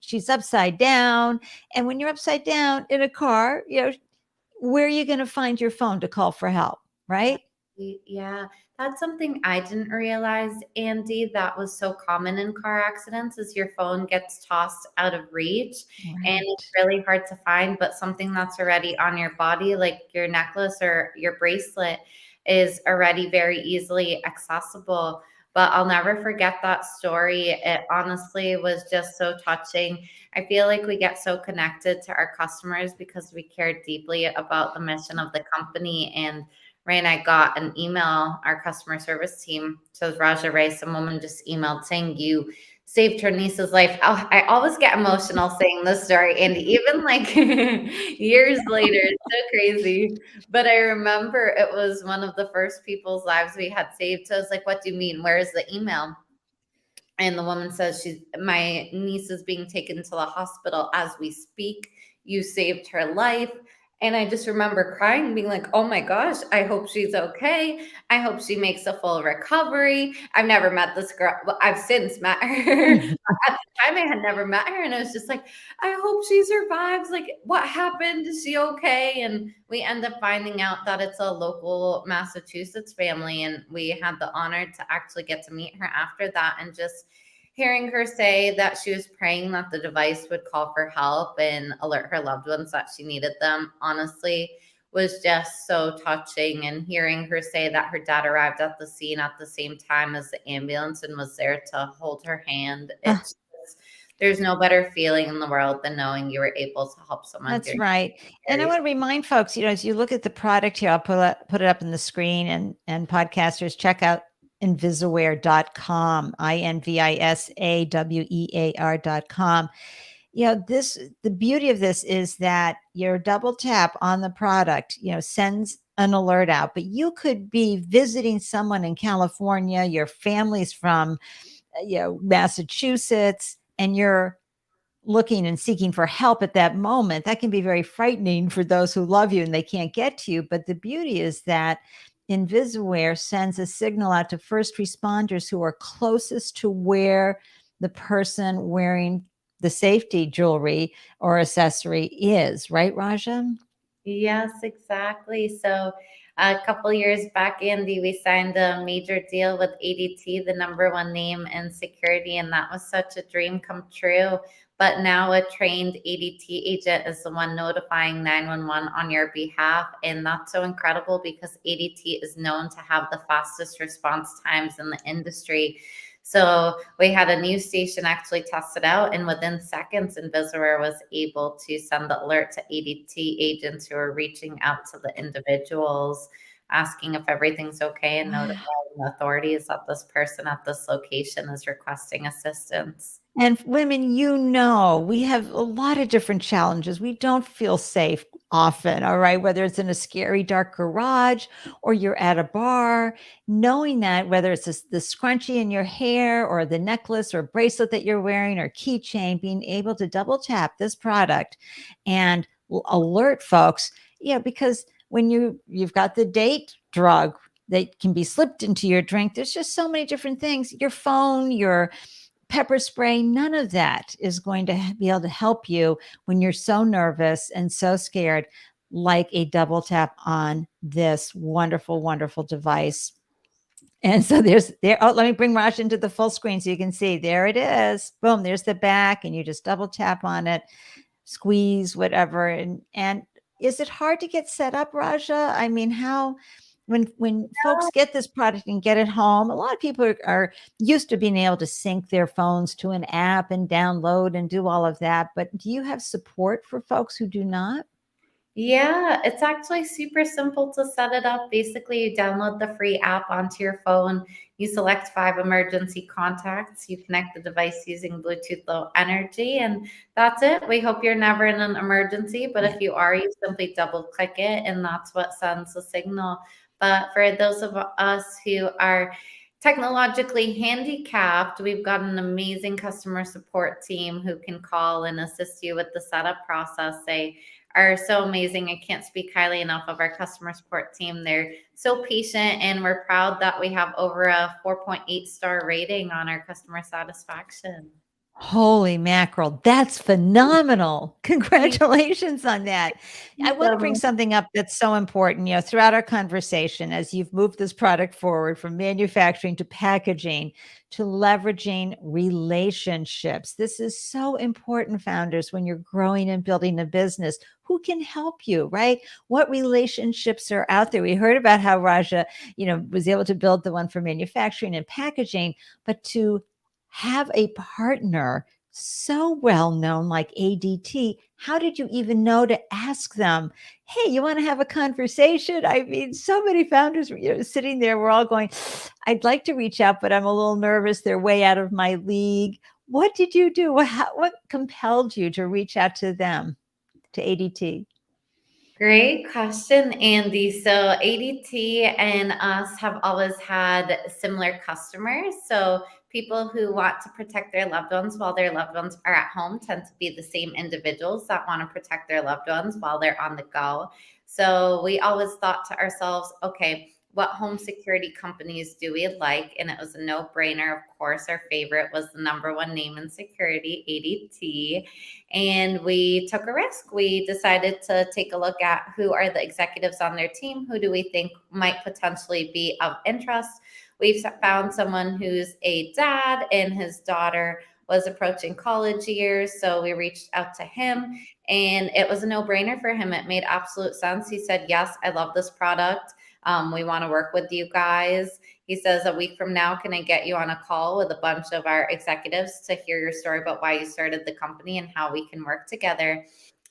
she's upside down. And when you're upside down in a car, where are you going to find your phone to call for help? Right? Yeah, that's something I didn't realize, Andy, that was so common in car accidents is your phone gets tossed out of reach and it's really hard to find, but something that's already on your body, like your necklace or your bracelet, is already very easily accessible. But I'll never forget that story. It honestly was just so touching. I feel like we get so connected to our customers because we care deeply about the mission of the company. And Ray and I got an email. Our customer service team says, Raja Ray, some woman just emailed saying you saved her niece's life. Oh, I always get emotional saying this story, and even like years later, it's so crazy. But I remember it was one of the first people's lives we had saved. So I was like, what do you mean? Where is the email? And the woman says, my niece is being taken to the hospital as we speak. You saved her life. And I just remember crying, being like, oh my gosh, I hope she's okay. I hope she makes a full recovery. I've never met this girl. Well, I've since met her. At the time, I had never met her. And I was just like, I hope she survives. Like, what happened? Is she okay? And we end up finding out that it's a local Massachusetts family. And we had the honor to actually get to meet her after that and just hearing her say that she was praying that the device would call for help and alert her loved ones that she needed them, honestly, was just so touching. And hearing her say that her dad arrived at the scene at the same time as the ambulance and was there to hold her hand, Ah, there's no better feeling in the world than knowing you were able to help someone that's during right. And I very. want to remind folks, as you look at the product here, I'll put it up on the screen, and podcasters, check out invisaWear.com, invisawear.com. The beauty of this is that your double tap on the product, sends an alert out, but you could be visiting someone in California, your family's from, Massachusetts, and you're looking and seeking for help at that moment. That can be very frightening for those who love you and they can't get to you. But the beauty is that invisaWear sends a signal out to first responders who are closest to where the person wearing the safety jewelry or accessory is, right, Raja? Yes, exactly. So a couple years back, Andy, we signed a major deal with ADT, the number one name in security, and that was such a dream come true. But now a trained ADT agent is the one notifying 911 on your behalf. And that's so incredible because ADT is known to have the fastest response times in the industry. So we had a news station actually test it out, and within seconds, invisaWear was able to send the alert to ADT agents who are reaching out to the individuals, asking if everything's okay and notifying the authorities that this person at this location is requesting assistance. And women, we have a lot of different challenges. We don't feel safe often, all right, whether it's in a scary dark garage or you're at a bar, knowing that whether it's the scrunchie in your hair or the necklace or bracelet that you're wearing or keychain, being able to double tap this product and alert folks, because when you've got the date drug that can be slipped into your drink, there's just so many different things. Your phone, your pepper spray, none of that is going to be able to help you when you're so nervous and so scared, like a double tap on this wonderful, wonderful device. And so oh, let me bring Raj into the full screen so you can see. There it is. Boom, there's the back, and you just double tap on it, squeeze, whatever. And is it hard to get set up, Raja? I mean, how when folks get this product and get it home, a lot of people are used to being able to sync their phones to an app and download and do all of that. But do you have support for folks who do not? Yeah, it's actually super simple to set it up. Basically, you download the free app onto your phone. You select 5 emergency contacts. You connect the device using Bluetooth Low Energy, and that's it. We hope you're never in an emergency, but if you are, you simply double click it, and that's what sends the signal. But for those of us who are technologically handicapped, we've got an amazing customer support team who can call and assist you with the setup process. They are so amazing. I can't speak highly enough of our customer support team. They're so patient, and we're proud that we have over a 4.8-star rating on our customer satisfaction. Holy mackerel. That's phenomenal. Congratulations on that. I want to bring So something up that's so important, throughout our conversation as you've moved this product forward from manufacturing to packaging to leveraging relationships. This is so important, founders, when you're growing and building a business. Who can help you, right? What relationships are out there? We heard about how Raja, was able to build the one for manufacturing and packaging, but to have a partner so well known like ADT, how did you even know to ask them, hey, you want to have a conversation? I mean, so many founders sitting there, we're all going, I'd like to reach out, but I'm a little nervous. They're way out of my league. What did you do? What compelled you to reach out to them, to ADT? great question, Andy. So ADT and us have always had similar customers. So people who want to protect their loved ones while their loved ones are at home tend to be the same individuals that want to protect their loved ones while they're on the go. So we always thought to ourselves, okay, what home security companies do we like? And it was a no-brainer. Of course, our favorite was the number one name in security, ADT. And we took a risk. We decided to take a look at who are the executives on their team, who do we think might potentially be of interest. we've found someone who's a dad and his daughter was approaching college years. So we reached out to him and it was a no brainer for him. It made absolute sense. He said, yes, I love this product. We want to work with you guys. He says, a week from now, can I get you on a call with a bunch of our executives to hear your story about why you started the company and how we can work together?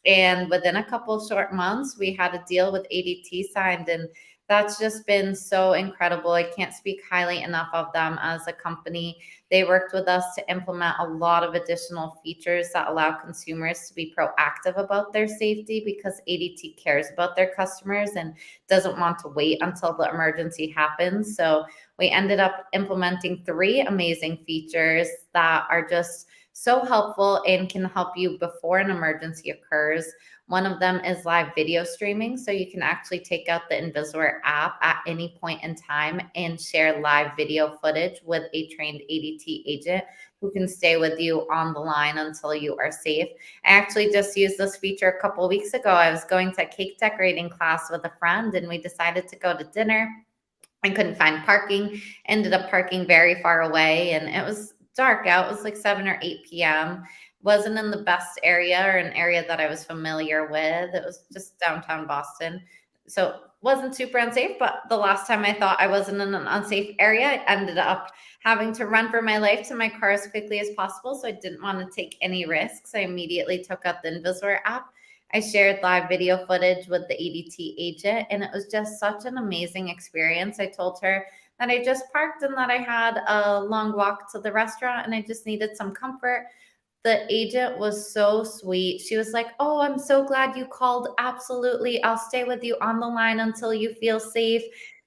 And within a couple short months, we had a deal with ADT signed. And that's just been so incredible. I can't speak highly enough of them as a company. They worked with us to implement a lot of additional features that allow consumers to be proactive about their safety because ADT cares about their customers and doesn't want to wait until the emergency happens. So we ended up implementing 3 amazing features that are just so helpful and can help you before an emergency occurs. One of them is live video streaming. So you can actually take out the invisaWear app at any point in time and share live video footage with a trained ADT agent who can stay with you on the line until you are safe. I actually just used this feature a couple of weeks ago. I was going to a cake decorating class with a friend and we decided to go to dinner. I couldn't find parking, ended up parking very far away, and it was dark out. It was like 7 or 8 p.m. Wasn't in the best area or an area that I was familiar with. It was just downtown Boston. So wasn't super unsafe, but the last time I thought I wasn't in an unsafe area, I ended up having to run for my life to my car as quickly as possible. So I didn't want to take any risks. I immediately took out the invisaWear app. I shared live video footage with the ADT agent, and it was just such an amazing experience. I told her that I just parked and that I had a long walk to the restaurant and I just needed some comfort. The agent was so sweet. She was like, "Oh, I'm so glad you called. Absolutely. I'll stay with you on the line until you feel safe."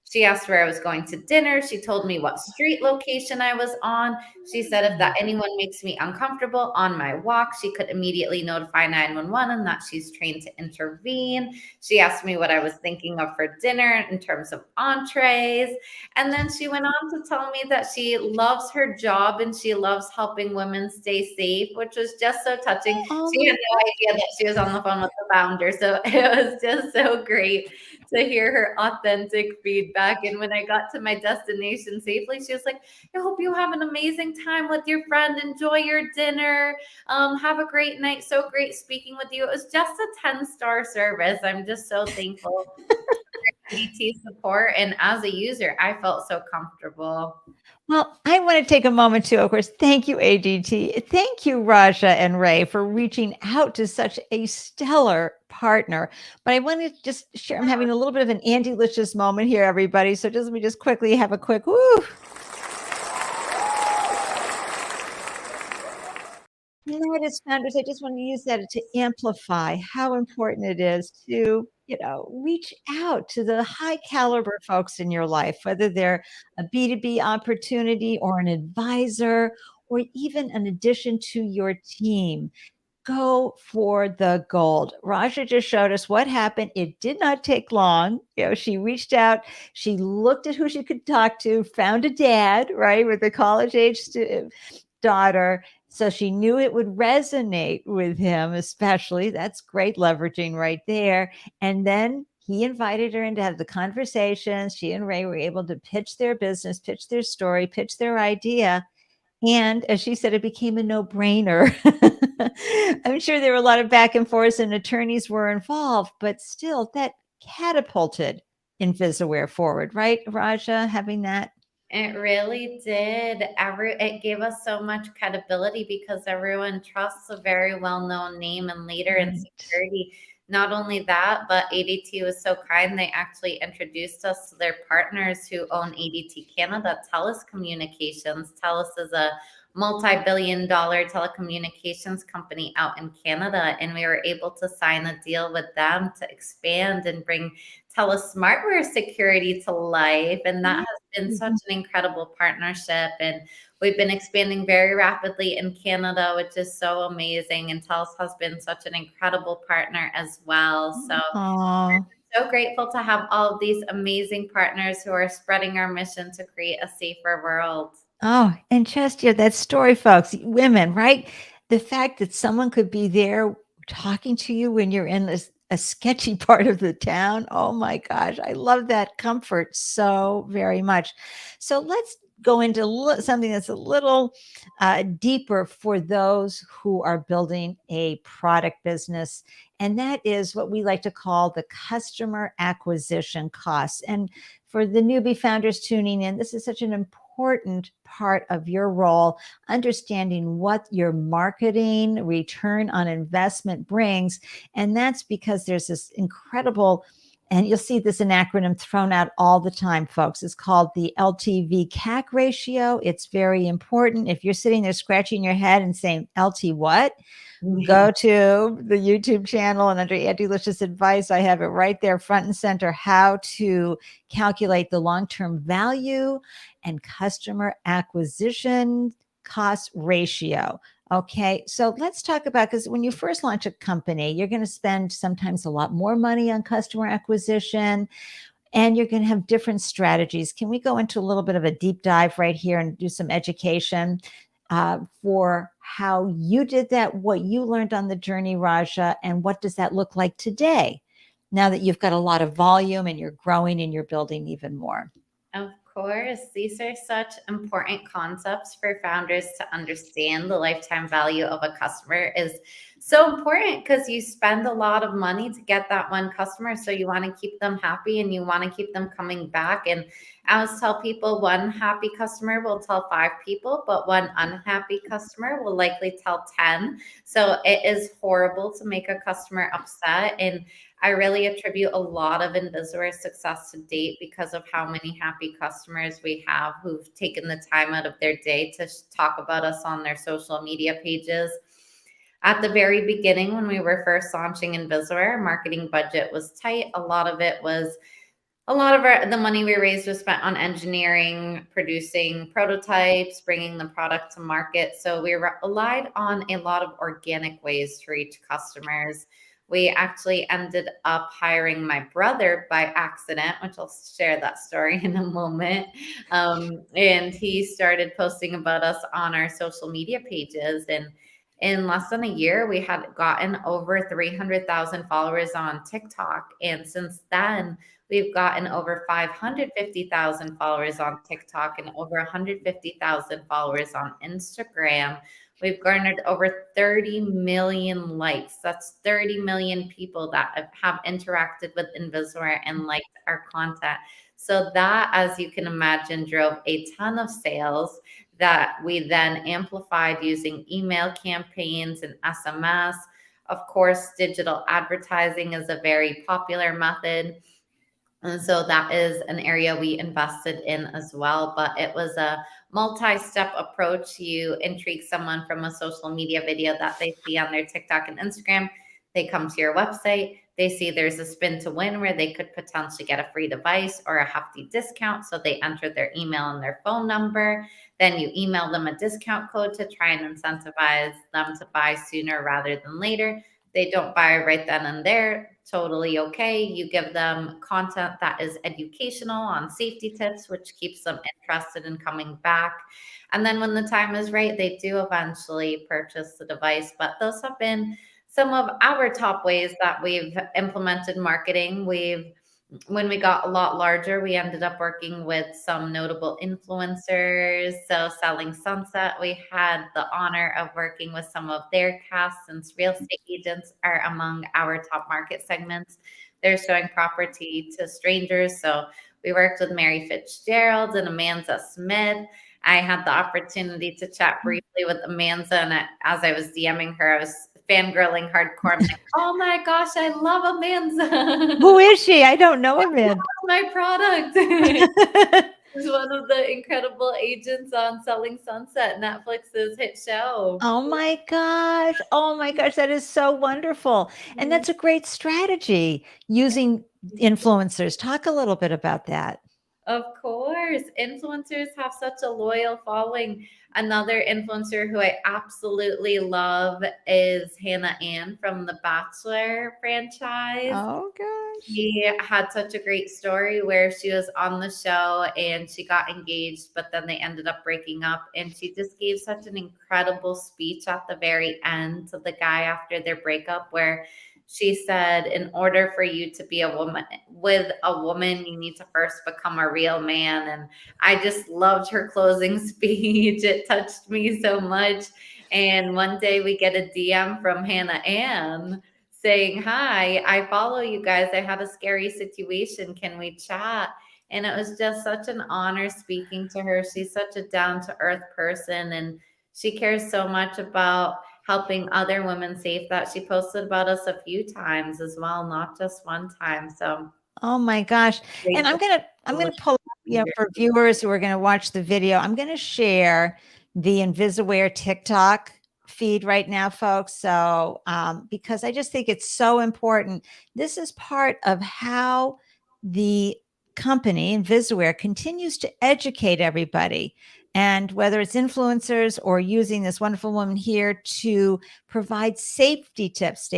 She asked where I was going to dinner. She told me what street location I was on. She said if that anyone makes me uncomfortable on my walk, she could immediately notify 911 and that she's trained to intervene. She asked me what I was thinking of for dinner in terms of entrees. And then she went on to tell me that she loves her job and she loves helping women stay safe, which was just so touching. Oh She my had no idea that she was on the phone with the founder. So it was just so great to hear her authentic feedback. And when I got to my destination safely, she was like, I hope you have an amazing time with your friend. Enjoy your dinner. Have a great night. So great speaking with you. It was just a 10-star service. I'm just so thankful for ADT support. And as a user, I felt so comfortable. Well, I want to take a moment to, of course, thank you, ADT. Thank you, Raja and Ray, for reaching out to such a stellar partner. But I want to just share, I'm having a little bit of an Andy-licious moment here, everybody. So just let me just quickly have a quick woo. As founders, I just want to use that to amplify how important it is to, reach out to the high caliber folks in your life, whether they're a B2B opportunity or an advisor, or even an addition to your team. Go for the gold. Raja just showed us what happened. It did not take long. She reached out, she looked at who she could talk to, found a dad, right, with a college age daughter. So she knew it would resonate with him, especially. That's great leveraging right there. And then he invited her in to have the conversations. She and Ray were able to pitch their business, pitch their story, pitch their idea. And as she said, it became a no-brainer. I'm sure there were a lot of back and forth and attorneys were involved, but still that catapulted invisaWear forward, right, Raja, having that? It really did. It gave us so much credibility because everyone trusts a very well-known name and leader in Right. security. Not only that, but ADT was so kind. They actually introduced us to their partners who own ADT Canada, TELUS Communications. TELUS is a multi-billion-dollar telecommunications company out in Canada, and we were able to sign a deal with them to expand and bring TELUS Smartwear security to life. And that has been such an incredible partnership. And we've been expanding very rapidly in Canada, which is so amazing. And TELUS has been such an incredible partner as well. So Aw. so grateful to have all of these amazing partners who are spreading our mission to create a safer world. Oh, and just that story, folks, women, right? The fact that someone could be there talking to you when you're in this a sketchy part of the town. Oh my gosh, I love that comfort so very much. So let's go into something that's a little deeper for those who are building a product business. And that is what we like to call the customer acquisition costs. And for the newbie founders tuning in, this is such an important part of your role, understanding what your marketing return on investment brings. And that's because there's this incredible, and you'll see this an acronym thrown out all the time, folks. It's called the LTV CAC ratio. It's very important. If you're sitting there scratching your head and saying, LT what? Go to the YouTube channel, and under Andelicious Advice, I have it right there, front and center, how to calculate the long-term value and customer acquisition cost ratio. Okay, so let's talk about, because when you first launch a company, you're going to spend sometimes a lot more money on customer acquisition, and you're going to have different strategies. Can we go into a little bit of a deep dive right here and do some education for how you did that, what you learned on the journey, Raja, and what does that look like today, now that you've got a lot of volume and you're growing and you're building even more? Of course, these are such important concepts for founders to understand. The lifetime value of a customer is so important because you spend a lot of money to get that one customer. So you want to keep them happy and you want to keep them coming back. And I always tell people one happy customer will tell 5 people, but one unhappy customer will likely tell 10. So it is horrible to make a customer upset. And I really attribute a lot of invisaWear's success to date because of how many happy customers we have who've taken the time out of their day to talk about us on their social media pages. At the very beginning, when we were first launching invisaWear, our marketing budget was tight. A lot of the money we raised was spent on engineering, producing prototypes, bringing the product to market. So we relied on a lot of organic ways to reach customers. We actually ended up hiring my brother by accident, which I'll share that story in a moment. And he started posting about us on our social media pages. And in less than a year, we had gotten over 300,000 followers on TikTok. And since then, we've gotten over 550,000 followers on TikTok and over 150,000 followers on Instagram. We've garnered over 30 million likes. That's 30 million people that have interacted with invisaWear and liked our content. So that, as you can imagine, drove a ton of sales that we then amplified using email campaigns and SMS. Of course, digital advertising is a very popular method. And so that is an area we invested in as well. But it was a multi-step approach. You intrigue someone from a social media video that they see on their TikTok and Instagram. They come to your website. They see there's a spin to win where they could potentially get a free device or a hefty discount. So they enter their email and their phone number. Then you email them a discount code to try and incentivize them to buy sooner rather than later. They don't buy right then and there. Totally okay. You give them content that is educational on safety tips, which keeps them interested in coming back. And then when the time is right, they do eventually purchase the device. But those have been some of our top ways that we've implemented marketing. When we got a lot larger, we ended up working with some notable influencers. So Selling Sunset, we had the honor of working with some of their cast, since real estate agents are among our top market segments. They're showing property to strangers. So we worked with Mary Fitzgerald and Amanda Smith. I had the opportunity to chat briefly with Amanda, and as I was DMing her, I was fangirling hardcore. I'm like, oh my gosh, I love Amanda. Who is she? I don't know Amanda. My product. She's one of the incredible agents on Selling Sunset, Netflix's hit show. Oh my gosh. Oh my gosh. That is so wonderful. And that's a great strategy, using influencers. Talk a little bit about that. Of course, influencers have such a loyal following. Another influencer who I absolutely love is Hannah Ann from the Bachelor franchise. Oh gosh. She had such a great story where she was on the show and she got engaged, but then they ended up breaking up. And she just gave such an incredible speech at the very end to the guy after their breakup, where she said, in order for you to be a woman with a woman, you need to first become a real man. And I just loved her closing speech. It touched me so much. And one day we get a DM from Hannah Ann saying, "Hi, I follow you guys. I had a scary situation. Can we chat?" And it was just such an honor speaking to her. She's such a down to earth person, and she cares so much about helping other women safe that she posted about us a few times as well, not just one time. So Oh my gosh. And grateful I'm for gonna what pull up, she shared. for viewers who are gonna watch the video, I'm gonna share the invisaWear TikTok feed right now, folks. So because I just think it's so important. This is part of how the company invisaWear continues to educate everybody. And whether it's influencers or using this wonderful woman here to provide safety tips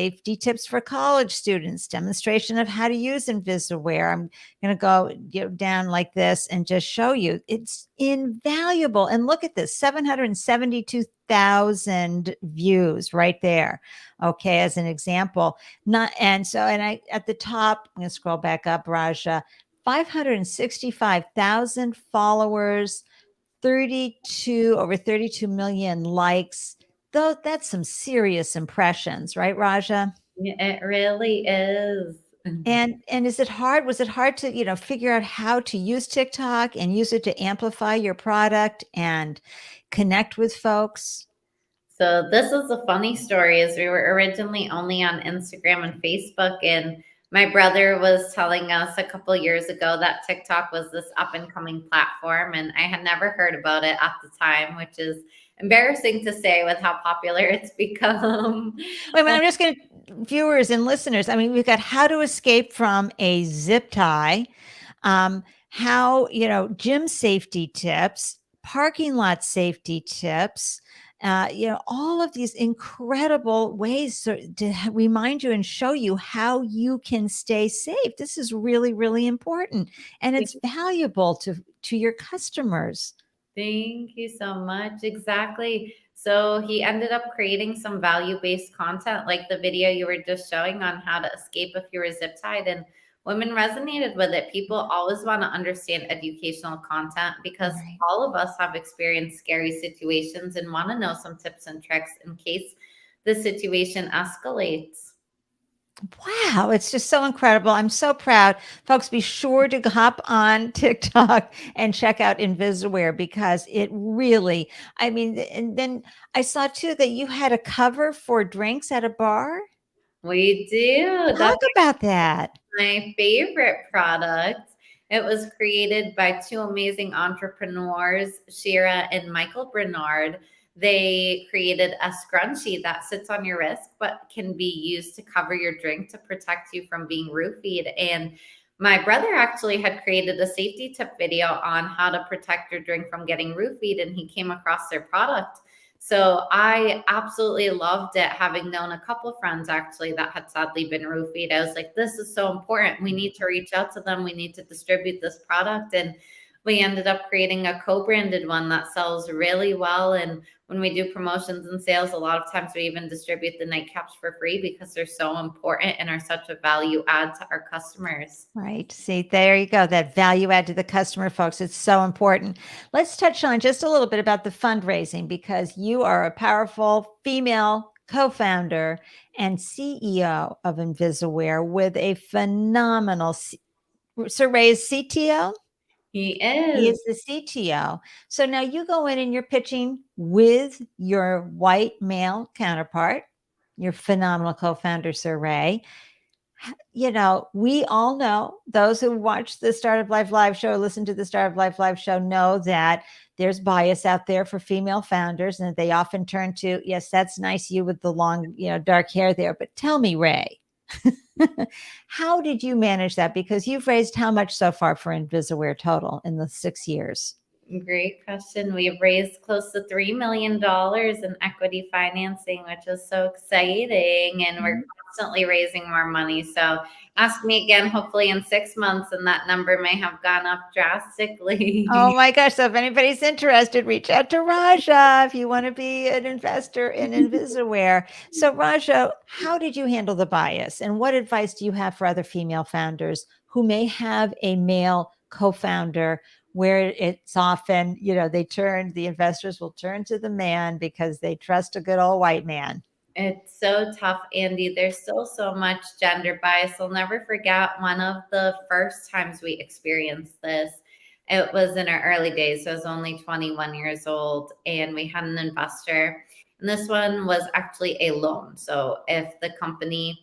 for college students, demonstration of how to use invisaWear. I'm going to go down like this and just show you. It's invaluable. And look at this, 772,000 views right there. Okay, as an example. Not and I at the top, I'm going to scroll back up, Raja. 565,000 followers, over 32 million likes. Though that's some serious impressions, right, Raja? It really is. And is it hard? Was it hard to, figure out how to use TikTok and use it to amplify your product and connect with folks? So this is a funny story is we were originally only on Instagram and Facebook, and my brother was telling us a couple years ago that TikTok was this up and coming platform, and I had never heard about it at the time, which is embarrassing to say with how popular it's become. Wait, I'm just going to, viewers and listeners, I mean, we've got how to escape from a zip tie, how, gym safety tips, parking lot safety tips, all of these incredible ways to remind you and show you how you can stay safe. This is really, really important. And it's valuable to your customers. Thank you so much. Exactly. So he ended up creating some value-based content, like the video you were just showing on how to escape if you were zip tied, and women resonated with it. People always want to understand educational content because Right. all of us have experienced scary situations and want to know some tips and tricks in case the situation escalates. Wow, it's just so incredible. I'm so proud. Folks, be sure to hop on TikTok and check out invisaWear because it really, I mean, and then I saw too that you had a cover for drinks at a bar. We do. Talk That's about that. my favorite product. It was created by two amazing entrepreneurs, Shira and Michael Bernard. They created a scrunchie that sits on your wrist but can be used to cover your drink to protect you from being roofied. And my brother actually had created a safety tip video on how to protect your drink from getting roofied, and he came across their product. So I absolutely loved it, having known a couple friends actually that had sadly been roofied. I was like, this is so important. We need to reach out to them. We need to distribute this product. And we ended up creating a co-branded one that sells really well. And when we do promotions and sales, a lot of times we even distribute the nightcaps for free because they're so important and are such a value add to our customers. Right. See, there you go. That value add to the customer, folks. It's so important. Let's touch on just a little bit about the fundraising because you are a powerful female co-founder and CEO of invisaWear with a phenomenal Sir Ray's CTO. He He is. is the CTO. So now you go in and you're pitching with your white male counterpart, your phenomenal co-founder, Sir Ray. We all know, those who watch the Start of Life live show, listen to the Start of Life live show, know that there's bias out there for female founders and they often turn to, yes, that's nice, you with the long, dark hair there, but tell me, Ray, how did you manage that? Because you've raised how much so far for invisaWear total in the 6 years? Great question. We've raised close to $3 million in equity financing, which is so exciting. And we're constantly raising more money. So ask me again, hopefully in 6 months, and that number may have gone up drastically. Oh my gosh. So if anybody's interested, reach out to Raja if you want to be an investor in invisaWear. So Raja, how did you handle the bias? And what advice do you have for other female founders who may have a male co-founder where it's often, the investors will turn to the man because they trust a good old white man? It's so tough, Andy. There's still so much gender bias. I'll never forget one of the first times we experienced this. It was in our early days. So I was only 21 years old, and we had an investor. And this one was actually a loan. So if the company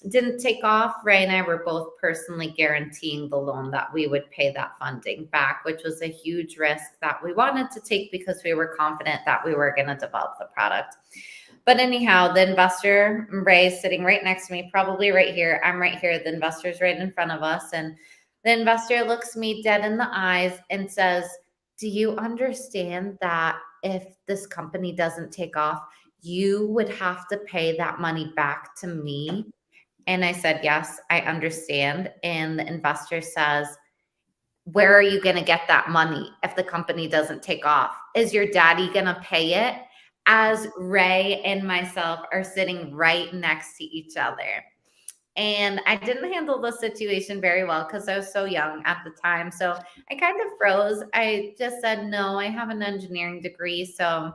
didn't take off, Ray and I were both personally guaranteeing the loan that we would pay that funding back, which was a huge risk that we wanted to take because we were confident that we were going to develop the product. But anyhow, the investor, Ray, is sitting right next to me, probably right here. I'm right here. The investor's right in front of us. And the investor looks me dead in the eyes and says, "Do you understand that if this company doesn't take off, you would have to pay that money back to me?" And I said, "Yes, I understand." And the investor says, "Where are you going to get that money if the company doesn't take off? Is your daddy going to pay it?" As Ray and myself are sitting right next to each other. And I didn't handle the situation very well because I was so young at the time. So I kind of froze. I just said, "No, I have an engineering degree. So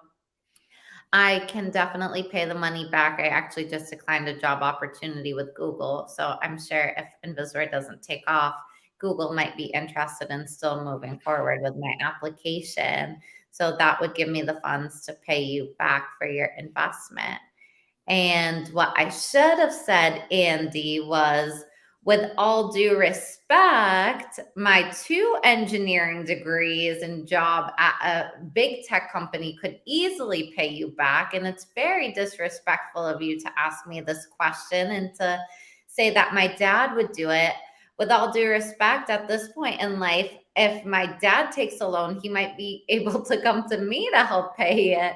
I can definitely pay the money back. I actually just declined a job opportunity with Google. So I'm sure if invisaWear doesn't take off, Google might be interested in still moving forward with my application. So that would give me the funds to pay you back for your investment." And what I should have said, Andy, was, "With all due respect, my 2 engineering degrees and job at a big tech company could easily pay you back. And it's very disrespectful of you to ask me this question and to say that my dad would do it. With all due respect, at this point in life, if my dad takes a loan, he might be able to come to me to help pay it."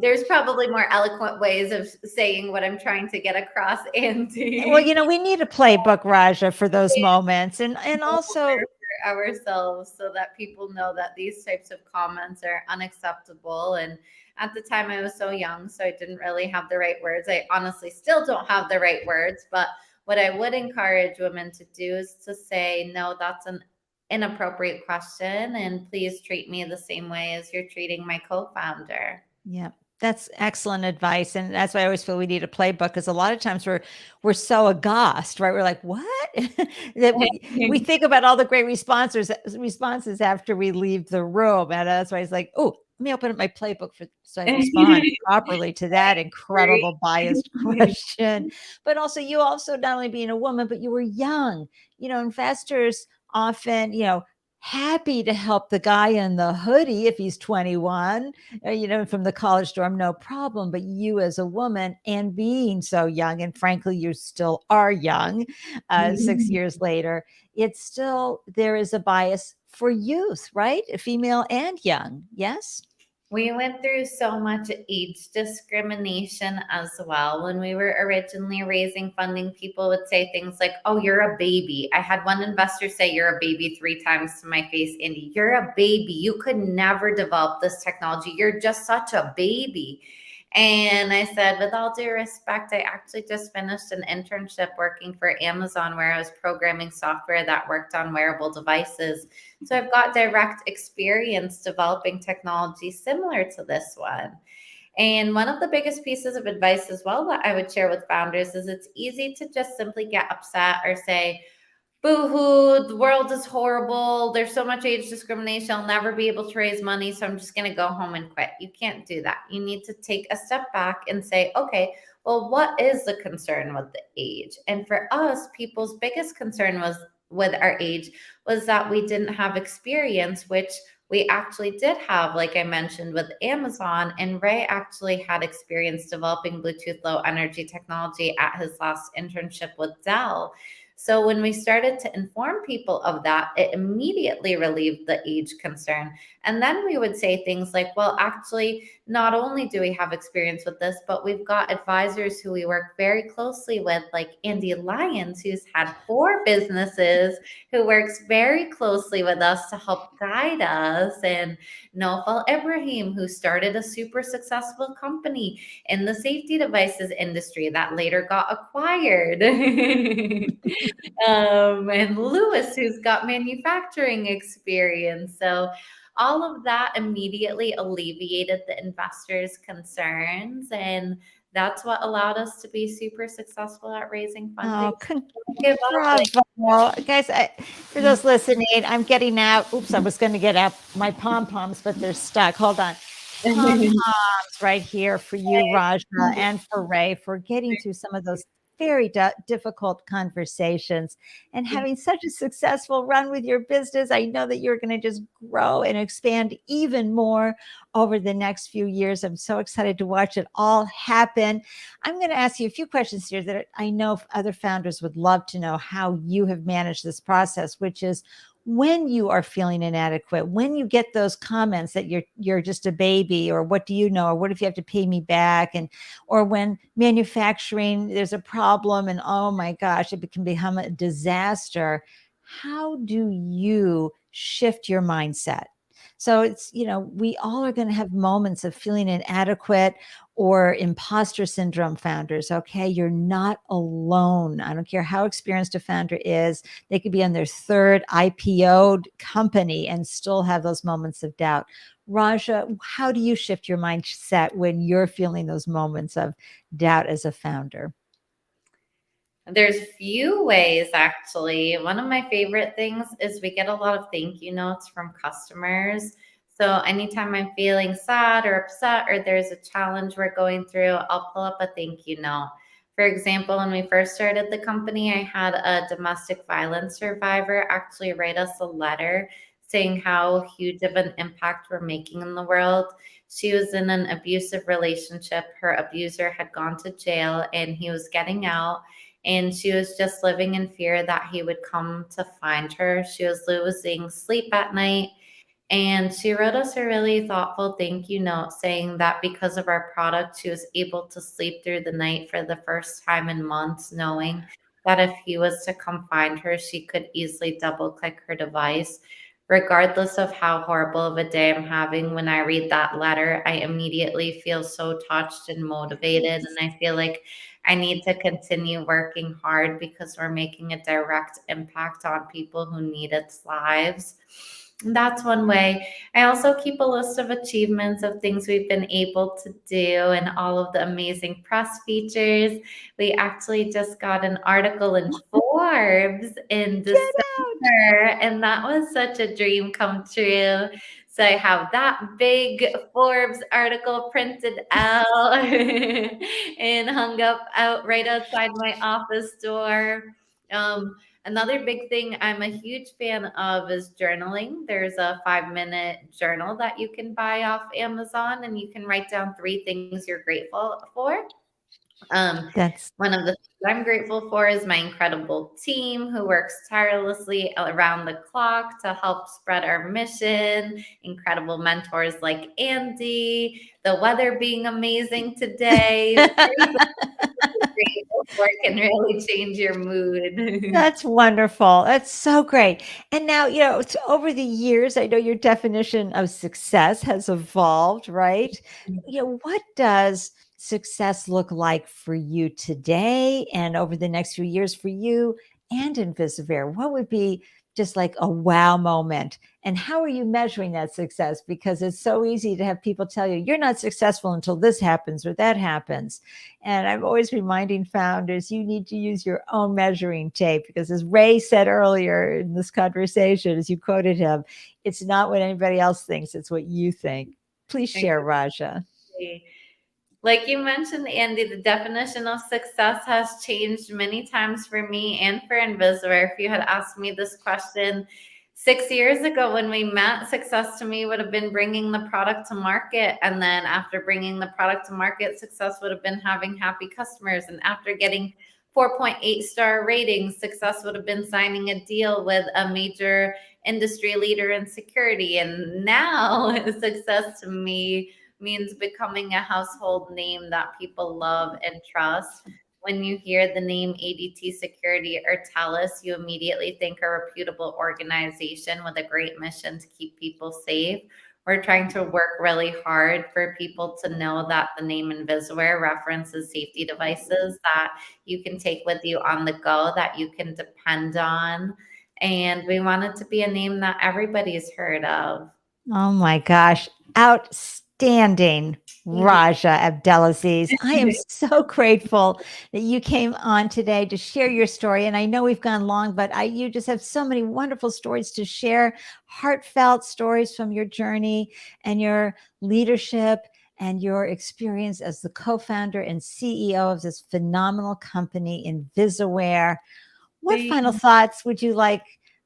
There's probably more eloquent ways of saying what I'm trying to get across, Andy. Well, we need a playbook, Raja, for those moments. And also, For ourselves so that people know that these types of comments are unacceptable. And at the time, I was so young, so I didn't really have the right words. I honestly still don't have the right words. But what I would encourage women to do is to say, "No, that's an inappropriate question. And please treat me the same way as you're treating my co-founder." yeah, that's excellent advice. And that's why I always feel we need a playbook, because a lot of times we're so aghast, right? We're like, what? That we think about all the great responses after we leave the room. And that's why it's like, oh, let me open up my playbook so I respond properly to that incredible biased question. But also, you also, not only being a woman, but you were young. Investors often, happy to help the guy in the hoodie if he's 21, from the college dorm, no problem. But you as a woman, and being so young, and frankly, you still are young, 6 years later, there is a bias for youth, right? Female and young. Yes. We went through so much age discrimination as well. When we were originally raising funding, people would say things like, "Oh, you're a baby." I had one investor say, "You're a baby," 3 times to my face. "Andy, you're a baby. You could never develop this technology. You're just such a baby." And I said, "With all due respect, I actually just finished an internship working for Amazon where I was programming software that worked on wearable devices. So I've got direct experience developing technology similar to this one." And one of the biggest pieces of advice as well that I would share with founders is it's easy to just simply get upset or say, "Boo-hoo, the world is horrible. There's so much age discrimination. I'll never be able to raise money, so I'm just going to go home and quit." You can't do that. You need to take a step back and say, "Okay, well, what is the concern with the age?" And for us, people's biggest concern was with our age was that we didn't have experience, which we actually did have, like I mentioned, with Amazon. And Ray actually had experience developing Bluetooth low energy technology at his last internship with Dell. So when we started to inform people of that, it immediately relieved the age concern. And then we would say things like, well, actually, not only do we have experience with this, but we've got advisors who we work very closely with, like Ande Lyons, who's had 4 businesses, who works very closely with us to help guide us, and Nofal Ibrahim, who started a super successful company in the safety devices industry that later got acquired. And Lewis, who's got manufacturing experience. So all of that immediately alleviated the investors' concerns. And that's what allowed us to be super successful at raising funding. Oh, Don't give up. bravo. Guys, for those listening, I'm getting out. Oops, I was going to get out my pom poms, but they're stuck. Hold on. Pom poms right here for you, Raja, and for Ray, for getting through some of those very difficult conversations and having such a successful run with your business. I know that you're going to just grow and expand even more over the next few years. I'm so excited to watch it all happen. I'm going to ask you a few questions here that I know other founders would love to know how you have managed this process, which is, when you are feeling inadequate, when you get those comments that you're just a baby, or what do you know, or what if you have to pay me back, and or when manufacturing there's a problem and oh my gosh, it can become a disaster. How do you shift your mindset? So it's, we all are going to have moments of feeling inadequate or imposter syndrome, founders. Okay. You're not alone. I don't care how experienced a founder is. They could be on their third IPO'd company and still have those moments of doubt. Raja, how do you shift your mindset when you're feeling those moments of doubt as a founder? There's few ways, actually. One of my favorite things is we get a lot of thank you notes from customers. So anytime I'm feeling sad or upset, or there's a challenge we're going through, I'll pull up a thank you note. For example, when we first started the company, I had a domestic violence survivor actually write us a letter saying how huge of an impact we're making in the world. She was in an abusive relationship. Her abuser had gone to jail and he was getting out, and she was just living in fear that he would come to find her. She was losing sleep at night. And she wrote us a really thoughtful thank you note saying that because of our product, she was able to sleep through the night for the first time in months, knowing that if he was to come find her, she could easily double click her device. Regardless of how horrible of a day I'm having, when I read that letter, I immediately feel so touched and motivated. And I feel like I need to continue working hard because we're making a direct impact on people who need its lives. That's one way. I also keep a list of achievements of things we've been able to do and all of the amazing press features. We actually just got an article in Forbes in December, and that was such a dream come true. So I have that big Forbes article printed out and hung up out right outside my office door. Another big thing I'm a huge fan of is journaling. There's a 5-minute journal that you can buy off Amazon, and you can write down 3 things you're grateful for. Um, That's One of the things I'm grateful for is my incredible team who works tirelessly around the clock to help spread our mission. Incredible mentors like Andy, the weather being amazing today. Grateful for can really change your mood. That's wonderful. That's so great. And now, over the years, I know your definition of success has evolved, right? What does success look like for you today and over the next few years for you and invisaWear? What would be just like a wow moment? And how are you measuring that success? Because it's so easy to have people tell you, you're not successful until this happens or that happens. And I'm always reminding founders, you need to use your own measuring tape, because as Ray said earlier in this conversation, as you quoted him, it's not what anybody else thinks, it's what you think. Please share, Raja. Like you mentioned, Andy, the definition of success has changed many times for me and for invisaWear. If you had asked me this question 6 years ago when we met, success to me would have been bringing the product to market. And then after bringing the product to market, success would have been having happy customers. And after getting 4.8-star ratings. Success would have been signing a deal with a major industry leader in security. And now success to me means becoming a household name that people love and trust. When you hear the name ADT Security or TELUS, you immediately think a reputable organization with a great mission to keep people safe. We're trying to work really hard for people to know that the name invisaWear references safety devices that you can take with you on the go, that you can depend on. And we want it to be a name that everybody's heard of. Oh my gosh. Outstanding, Rajia Abdelaziz. I am so grateful that you came on today to share your story. And I know we've gone long, but you just have so many wonderful stories to share, heartfelt stories from your journey and your leadership and your experience as the co-founder and CEO of this phenomenal company, invisaWear. What final thoughts would you like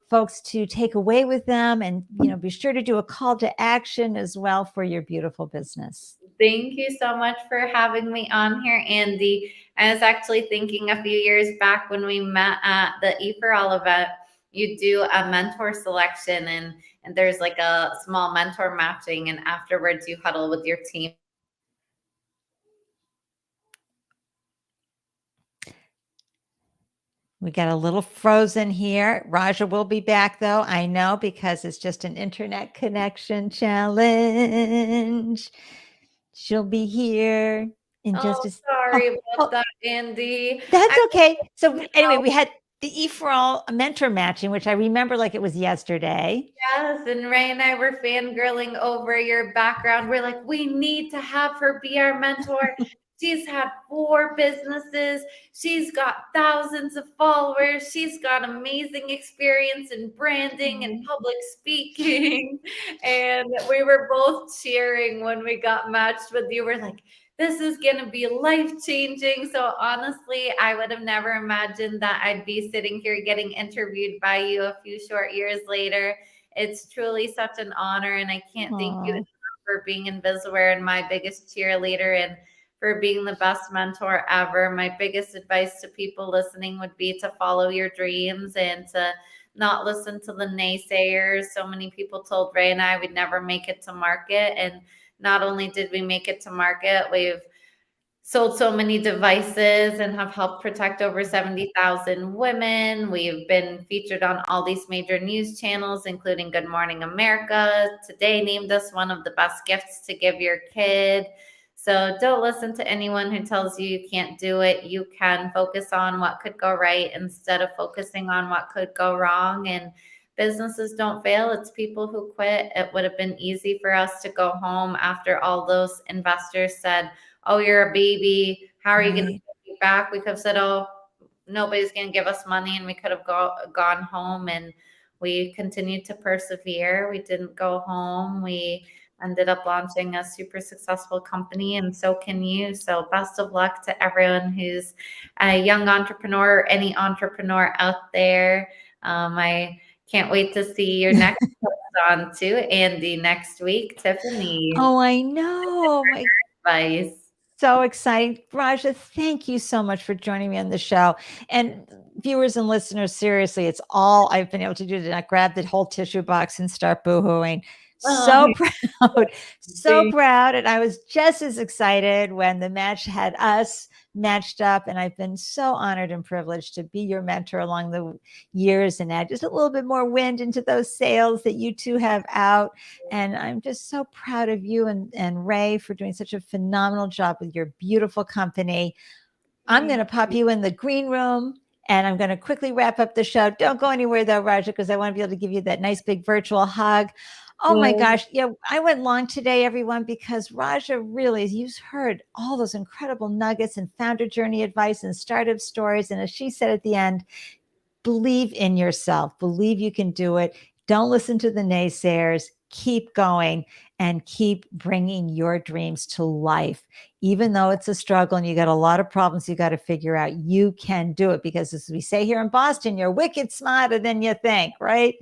folks to take away with them, and be sure to do a call to action as well for your beautiful business? Thank you so much for having me on here, Andy. I was actually thinking a few years back when we met at the E4All event, you do a mentor selection, and there's like a small mentor matching, and afterwards you huddle with your team. We got a little frozen here. Rajia will be back though, I know, because it's just an internet connection challenge. She'll be here in just a Sorry about that, Andy. That's okay. So anyway, we had the E4All mentor matching, which I remember like it was yesterday. Yes, and Ray and I were fangirling over your background. We're like, we need to have her be our mentor. She's had 4 businesses. She's got thousands of followers. She's got amazing experience in branding and public speaking. And we were both cheering when we got matched with you. We're like, this is going to be life-changing. So honestly, I would have never imagined that I'd be sitting here getting interviewed by you a few short years later. It's truly such an honor, and I can't thank you enough for being invisaWear and my biggest cheerleader, and for being the best mentor ever. My biggest advice to people listening would be to follow your dreams and to not listen to the naysayers. So many people told Ray and I we'd never make it to market, and not only did we make it to market, we've sold so many devices and have helped protect over 70,000 women. We've been featured on all these major news channels, including Good Morning America. Today named us one of the best gifts to give your kid. So don't listen to anyone who tells you you can't do it. You can. Focus on what could go right instead of focusing on what could go wrong. And businesses don't fail. It's people who quit. It would have been easy for us to go home after all those investors said, oh, you're a baby. How are you going to get back? We could have said, oh, nobody's going to give us money. And we could have gone home, and we continued to persevere. We didn't go home. We ended up launching a super successful company, and so can you. So best of luck to everyone who's a young entrepreneur or any entrepreneur out there. I can't wait to see your next post on too, Andy, next week. Tiffany. Oh, I know. Advice. So exciting. Rajia, thank you so much for joining me on the show. And viewers and listeners, seriously, it's all I've been able to do to not grab the whole tissue box and start boohooing. So proud, so proud. And I was just as excited when the match had us matched up. And I've been so honored and privileged to be your mentor along the years and add just a little bit more wind into those sails that you two have out. And I'm just so proud of you and Ray for doing such a phenomenal job with your beautiful company. I'm going to pop you in the green room, and I'm going to quickly wrap up the show. Don't go anywhere though, Rajia, because I want to be able to give you that nice big virtual hug. Oh my gosh. Yeah, I went long today, everyone, because Rajia really, you've heard all those incredible nuggets and founder journey advice and startup stories. And as she said at the end, believe in yourself, believe you can do it. Don't listen to the naysayers. Keep going and keep bringing your dreams to life. Even though it's a struggle and you got a lot of problems you got to figure out, you can do it, because as we say here in Boston, you're wicked smarter than you think, right?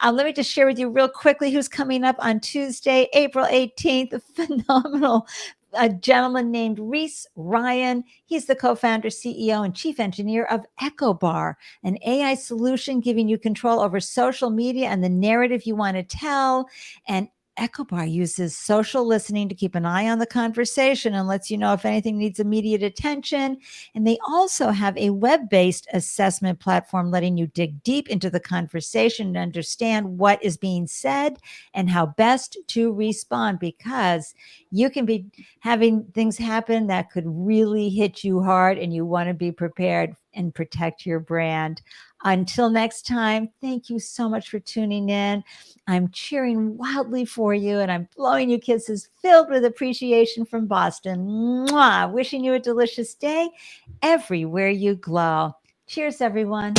Let me just share with you real quickly who's coming up on Tuesday, April 18th, a phenomenal a gentleman named Reese Ryan. He's the co-founder, CEO, and chief engineer of EchoBar, an AI solution giving you control over social media and the narrative you want to tell. And EchoBar uses social listening to keep an eye on the conversation and lets you know if anything needs immediate attention. And they also have a web-based assessment platform letting you dig deep into the conversation and understand what is being said and how best to respond, because you can be having things happen that could really hit you hard, and you want to be prepared and protect your brand. Until next time, thank you so much for tuning in. I'm cheering wildly for you, and I'm blowing you kisses filled with appreciation from Boston. Mwah! Wishing you a delicious day everywhere you glow. Cheers, everyone.